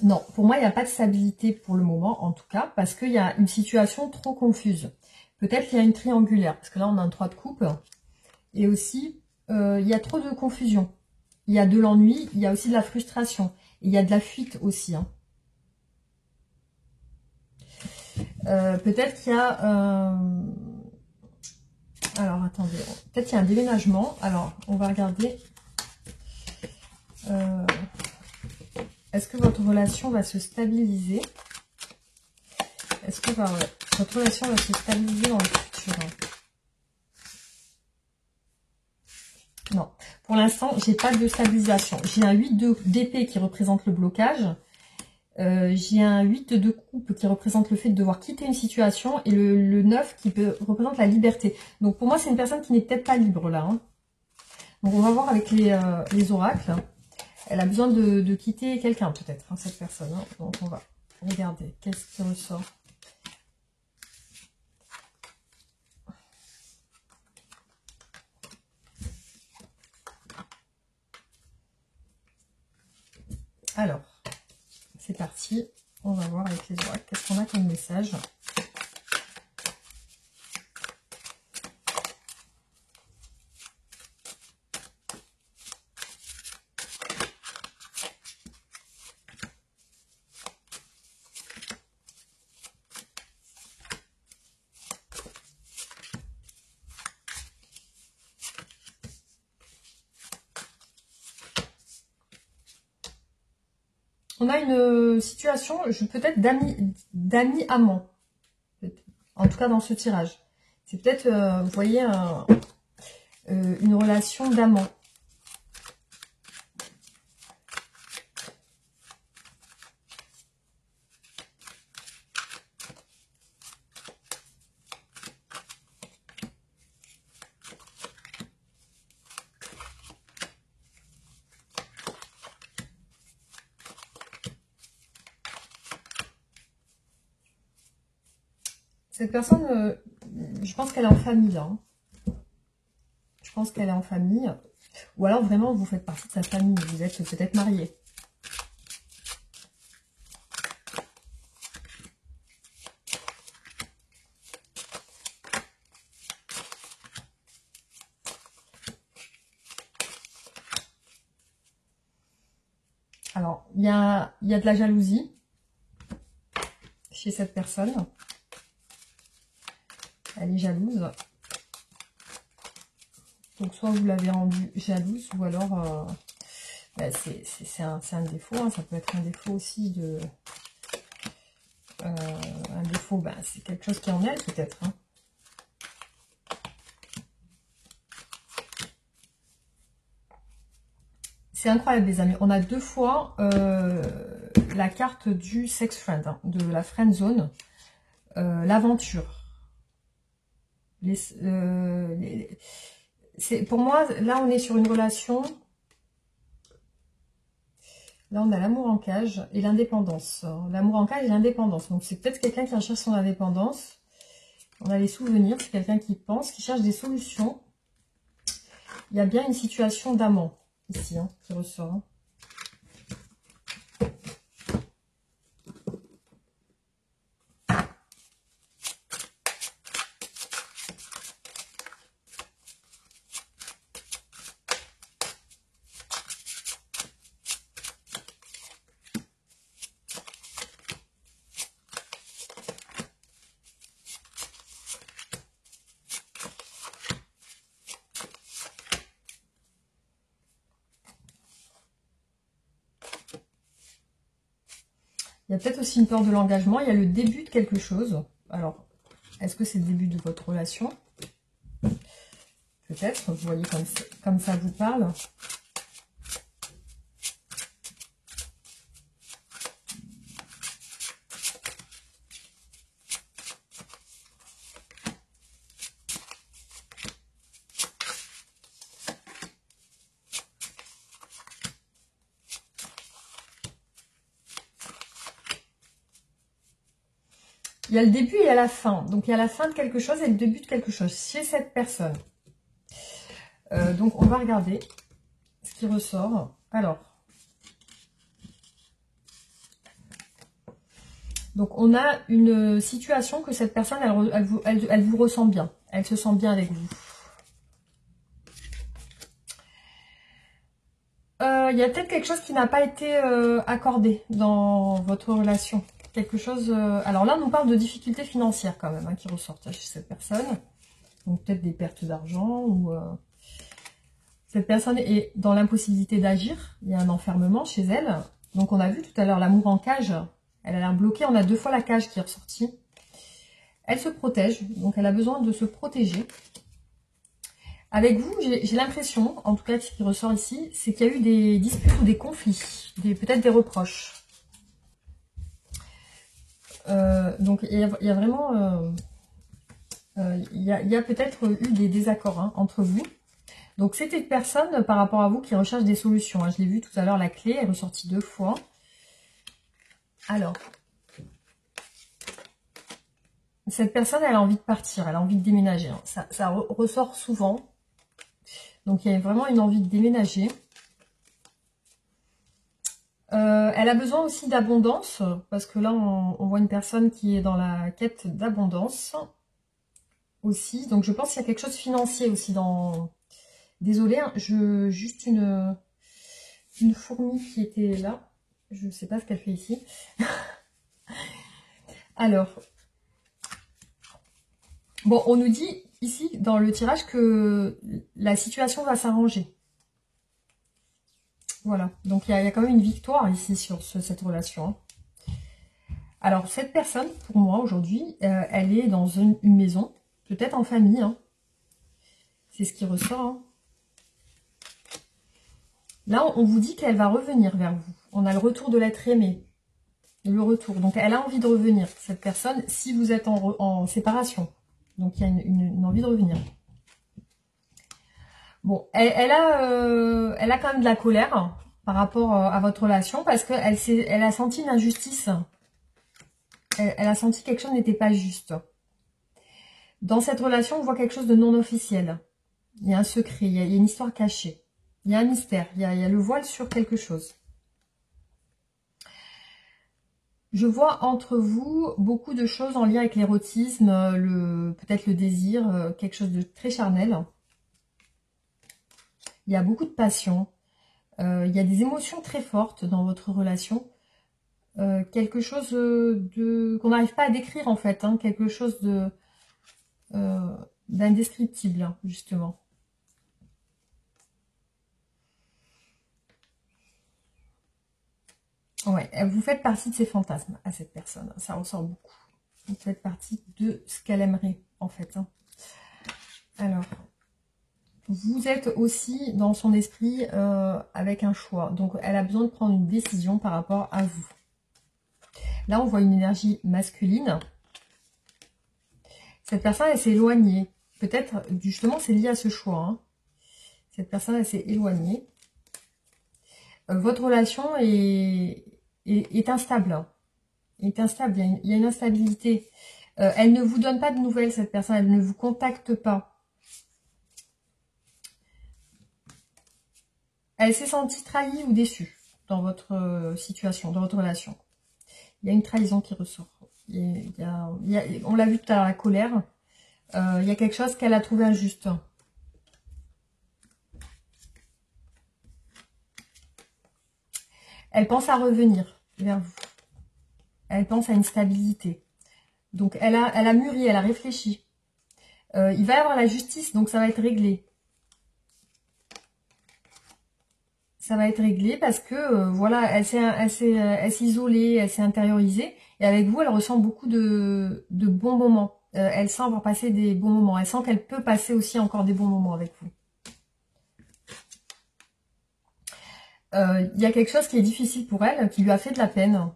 Non, pour moi, il n'y a pas de stabilité pour le moment, en tout cas, parce qu'il y a une situation trop confuse. Peut-être qu'il y a une triangulaire, parce que là, on a un 3 de coupe. Et aussi, il y a trop de confusion. Il y a de l'ennui, il y a aussi de la frustration. Et il y a de la fuite aussi. Hein. Peut-être qu'il y a... Alors, attendez. Peut-être qu'il y a un déménagement. Alors, on va regarder... Est-ce que votre relation va se stabiliser? Est-ce que votre relation va se stabiliser dans le futur? Non. Pour l'instant, j'ai pas de stabilisation. J'ai un 8 d'épée qui représente le blocage. J'ai un 8 de coupe qui représente le fait de devoir quitter une situation. Et le 9 qui représente la liberté. Donc pour moi, c'est une personne qui n'est peut-être pas libre là. Hein. Donc on va voir avec les oracles. Elle a besoin de quitter quelqu'un peut-être, hein, cette personne. Hein. Donc on va regarder qu'est-ce qui ressort. Alors, c'est parti. On va voir avec les oracles. Qu'est-ce qu'on a comme message? On a une situation, peut-être d'amis amants. En tout cas, dans ce tirage. C'est peut-être, vous voyez, une relation d'amant. Cette personne, je pense qu'elle est en famille. Hein. Je pense qu'elle est en famille. Ou alors vraiment, vous faites partie de sa famille. Vous êtes peut-être mariés. Alors, il y a de la jalousie chez cette personne. Elle est jalouse. Donc, soit vous l'avez rendue jalouse, ou alors, c'est un défaut. Hein. Ça peut être un défaut aussi de... un défaut, c'est quelque chose qui est en elle, peut-être. Hein. C'est incroyable, les amis. On a 2 fois la carte du sex friend, hein, de la friend zone, l'aventure. Pour moi, là, on est sur une relation. Là, on a l'amour en cage et l'indépendance. L'amour en cage et l'indépendance. Donc, c'est peut-être quelqu'un qui recherche son indépendance. On a les souvenirs. C'est quelqu'un qui pense, qui cherche des solutions. Il y a bien une situation d'amant ici, hein, qui ressort. Hein. Il y a peut-être aussi une peur de l'engagement. Il y a le début de quelque chose. Alors, est-ce que c'est le début de votre relation? Peut-être. Vous voyez comme ça vous parle. Il y a le début et il y a la fin. Donc, il y a la fin de quelque chose et le début de quelque chose chez cette personne. Donc, on va regarder ce qui ressort. Alors, donc on a une situation que cette personne, elle vous ressent bien. Elle se sent bien avec vous. Il y a peut-être quelque chose qui n'a pas été accordé dans votre relation. Quelque chose... alors là, on nous parle de difficultés financières quand même, hein, qui ressortent chez cette personne. Donc peut-être des pertes d'argent ou... cette personne est dans l'impossibilité d'agir. Il y a un enfermement chez elle. Donc on a vu tout à l'heure l'amour en cage. Elle a l'air bloquée. On a 2 fois la cage qui est ressortie. Elle se protège. Donc elle a besoin de se protéger. Avec vous, j'ai l'impression, en tout cas ce qui ressort ici, c'est qu'il y a eu des disputes ou des conflits. Peut-être des reproches. Donc il y a vraiment... il y a peut-être eu des désaccords, hein, entre vous. Donc c'était une personne par rapport à vous qui recherche des solutions. Hein. Je l'ai vu tout à l'heure, la clé est ressortie 2 fois. Alors, cette personne, elle a envie de partir, elle a envie de déménager. Hein. Ça ressort souvent. Donc il y a vraiment une envie de déménager. Elle a besoin aussi d'abondance, parce que là, on voit une personne qui est dans la quête d'abondance aussi. Donc je pense qu'il y a quelque chose de financier aussi dans... Désolée, hein, juste une fourmi qui était là. Je ne sais pas ce qu'elle fait ici. Alors, bon, on nous dit ici dans le tirage que la situation va s'arranger. Voilà, donc il y a quand même une victoire ici sur cette relation. Hein. Alors, cette personne, pour moi, aujourd'hui, elle est dans une maison, peut-être en famille. Hein. C'est ce qui ressort. Hein. Là, on vous dit qu'elle va revenir vers vous. On a le retour de l'être aimé. Le retour. Donc, elle a envie de revenir, cette personne, si vous êtes en séparation. Donc, il y a une envie de revenir. Bon, elle a quand même de la colère par rapport à votre relation parce qu'elle a senti une injustice. Elle a senti que quelque chose n'était pas juste. Dans cette relation, on voit quelque chose de non officiel. Il y a un secret, il y a une histoire cachée. Il y a un mystère, il y a le voile sur quelque chose. Je vois entre vous beaucoup de choses en lien avec l'érotisme, peut-être le désir, quelque chose de très charnel. Il y a beaucoup de passion. Il y a des émotions très fortes dans votre relation. Quelque chose qu'on n'arrive pas à décrire en fait. Hein, quelque chose d'indescriptible, hein, justement. Ouais, vous faites partie de ses fantasmes à cette personne. Ça ressort beaucoup. Vous faites partie de ce qu'elle aimerait, en fait. Hein. Alors, vous êtes aussi dans son esprit avec un choix. Donc, elle a besoin de prendre une décision par rapport à vous. Là, on voit une énergie masculine. Cette personne, elle s'est éloignée. Peut-être, justement, c'est lié à ce choix. Hein. Cette personne, elle s'est éloignée. Votre relation est instable. Hein. Est instable. Il y a une instabilité. Elle ne vous donne pas de nouvelles, cette personne. Elle ne vous contacte pas. Elle s'est sentie trahie ou déçue dans votre situation, dans votre relation. Il y a une trahison qui ressort. On l'a vu tout à l'heure, la colère. Il y a quelque chose qu'elle a trouvé injuste. Elle pense à revenir vers vous. Elle pense à une stabilité. Donc, elle a mûri, elle a réfléchi. Il va y avoir la justice, donc ça va être réglé. Ça va être réglé parce que, voilà, elle s'est isolée, elle s'est intériorisée. Et avec vous, elle ressent beaucoup de bons moments. Elle sent avoir passé des bons moments. Elle sent qu'elle peut passer aussi encore des bons moments avec vous. Il y a quelque chose qui est difficile pour elle, qui lui a fait de la peine.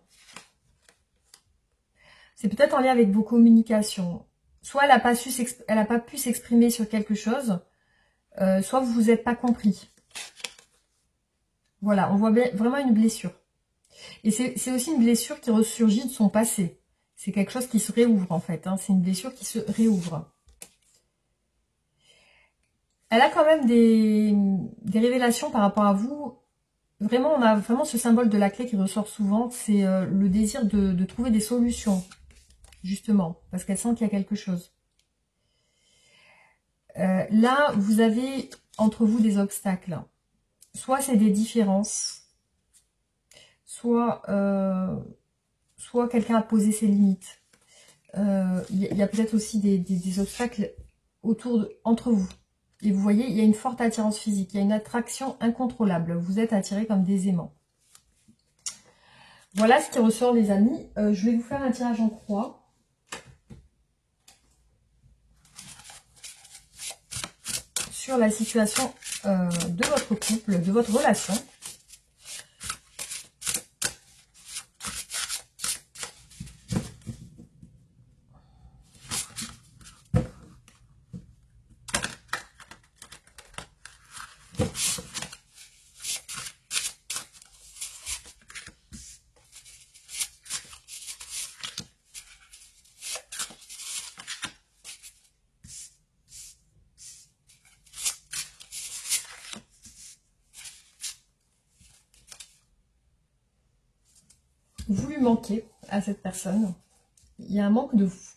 C'est peut-être en lien avec vos communications. Soit elle n'a pas pu s'exprimer sur quelque chose, soit vous vous êtes pas compris. Voilà, on voit bien, vraiment une blessure. Et c'est aussi une blessure qui ressurgit de son passé. C'est quelque chose qui se réouvre en fait. Hein. C'est une blessure qui se réouvre. Elle a quand même des révélations par rapport à vous. Vraiment, on a vraiment ce symbole de la clé qui ressort souvent. C'est le désir de trouver des solutions. Justement, parce qu'elle sent qu'il y a quelque chose. Là, vous avez entre vous des obstacles. Soit c'est des différences, soit quelqu'un a posé ses limites. Il y a peut-être aussi des obstacles entre vous. Et vous voyez, il y a une forte attirance physique, il y a une attraction incontrôlable. Vous êtes attirés comme des aimants. Voilà ce qui ressort, les amis. Je vais vous faire un tirage en croix. Sur la situation de votre couple, de votre relation. Vous lui manquez à cette personne. Il y a un manque de vous.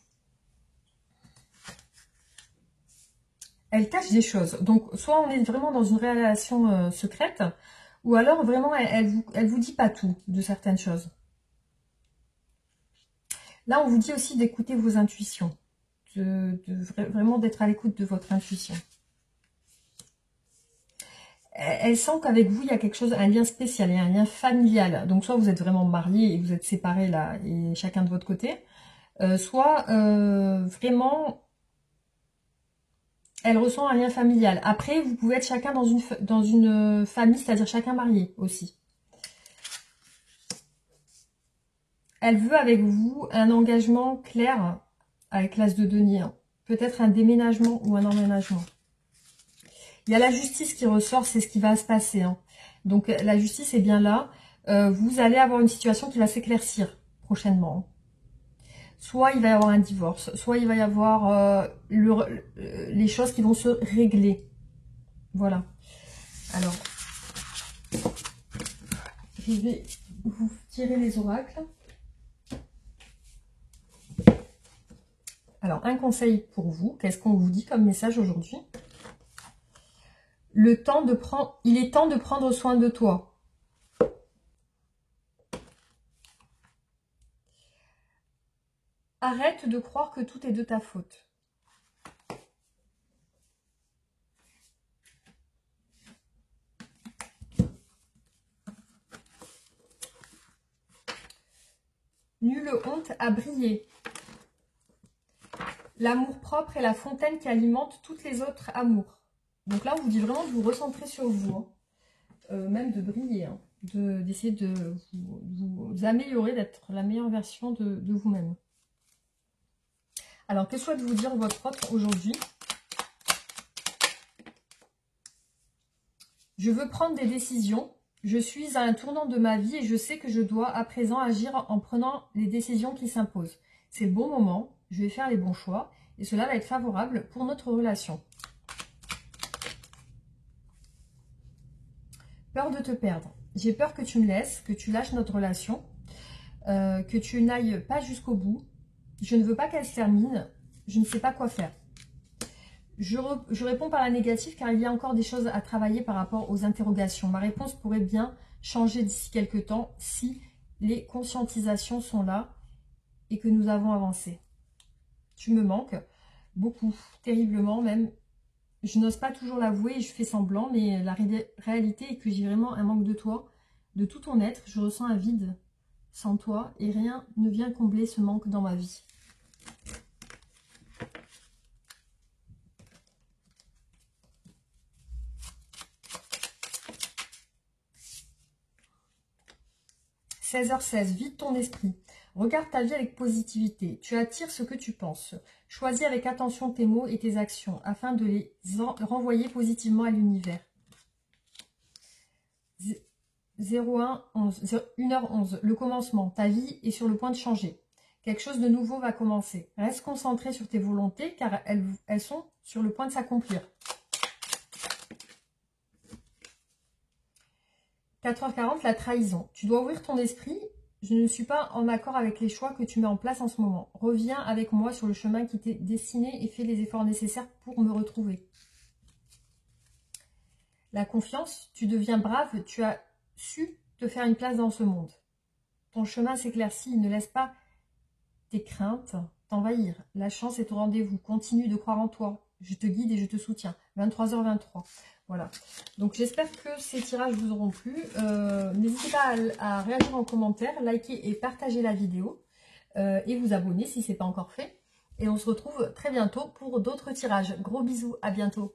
Elle cache des choses. Donc, soit on est vraiment dans une relation secrète, ou alors vraiment, elle vous dit pas tout de certaines choses. Là, on vous dit aussi d'écouter vos intuitions. Vraiment d'être à l'écoute de votre intuition. elle sent qu'avec vous, il y a quelque chose, un lien spécial, il y a un lien familial. Donc, soit vous êtes vraiment mariés et vous êtes séparés là, et chacun de votre côté, soit vraiment, elle ressent un lien familial. Après, vous pouvez être chacun dans une famille, c'est-à-dire chacun marié aussi. Elle veut avec vous un engagement clair avec l'as de denier. Peut-être un déménagement ou un emménagement. Il y a la justice qui ressort, c'est ce qui va se passer. Donc la justice est bien là. Vous allez avoir une situation qui va s'éclaircir prochainement. Soit il va y avoir un divorce, soit il va y avoir les choses qui vont se régler. Voilà. Alors, je vais vous tirer les oracles. Alors, un conseil pour vous. Qu'est-ce qu'on vous dit comme message aujourd'hui? Il est temps de prendre soin de toi. Arrête de croire que tout est de ta faute. Nulle honte à briller. L'amour-propre est la fontaine qui alimente toutes les autres amours. Donc là, on vous dit vraiment de vous recentrer sur vous, même de briller, d'essayer de vous améliorer, d'être la meilleure version de vous-même. Alors, que souhaite vous dire votre autre aujourd'hui? Je veux prendre des décisions. Je suis à un tournant de ma vie et je sais que je dois à présent agir en prenant les décisions qui s'imposent. C'est le bon moment, je vais faire les bons choix et cela va être favorable pour notre relation. Peur de te perdre. J'ai peur que tu me laisses, que tu lâches notre relation, que tu n'ailles pas jusqu'au bout. Je ne veux pas qu'elle se termine, je ne sais pas quoi faire. Je réponds par la négative car il y a encore des choses à travailler par rapport aux interrogations. Ma réponse pourrait bien changer d'ici quelques temps si les conscientisations sont là et que nous avons avancé. Tu me manques beaucoup, terriblement même. Je n'ose pas toujours l'avouer et je fais semblant, mais la réalité est que j'ai vraiment un manque de toi, de tout ton être. Je ressens un vide sans toi et rien ne vient combler ce manque dans ma vie. « 16h16, vide ton esprit. Regarde ta vie avec positivité. Tu attires ce que tu penses. Choisis avec attention tes mots et tes actions afin de les renvoyer positivement à l'univers. 1h11, le commencement. Ta vie est sur le point de changer. Quelque chose de nouveau va commencer. Reste concentré sur tes volontés car elles sont sur le point de s'accomplir. 4h40, la trahison. Tu dois ouvrir ton esprit. Je ne suis pas en accord avec les choix que tu mets en place en ce moment. Reviens avec moi sur le chemin qui t'est destiné et fais les efforts nécessaires pour me retrouver. La confiance, tu deviens brave, tu as su te faire une place dans ce monde. Ton chemin s'éclaircit, ne laisse pas tes craintes t'envahir. La chance est au rendez-vous. Continue de croire en toi. Je te guide et je te soutiens. 23h23. Voilà. Donc j'espère que ces tirages vous auront plu. N'hésitez pas à réagir en commentaire, liker et partager la vidéo. Et vous abonner si ce n'est pas encore fait. Et on se retrouve très bientôt pour d'autres tirages. Gros bisous, à bientôt.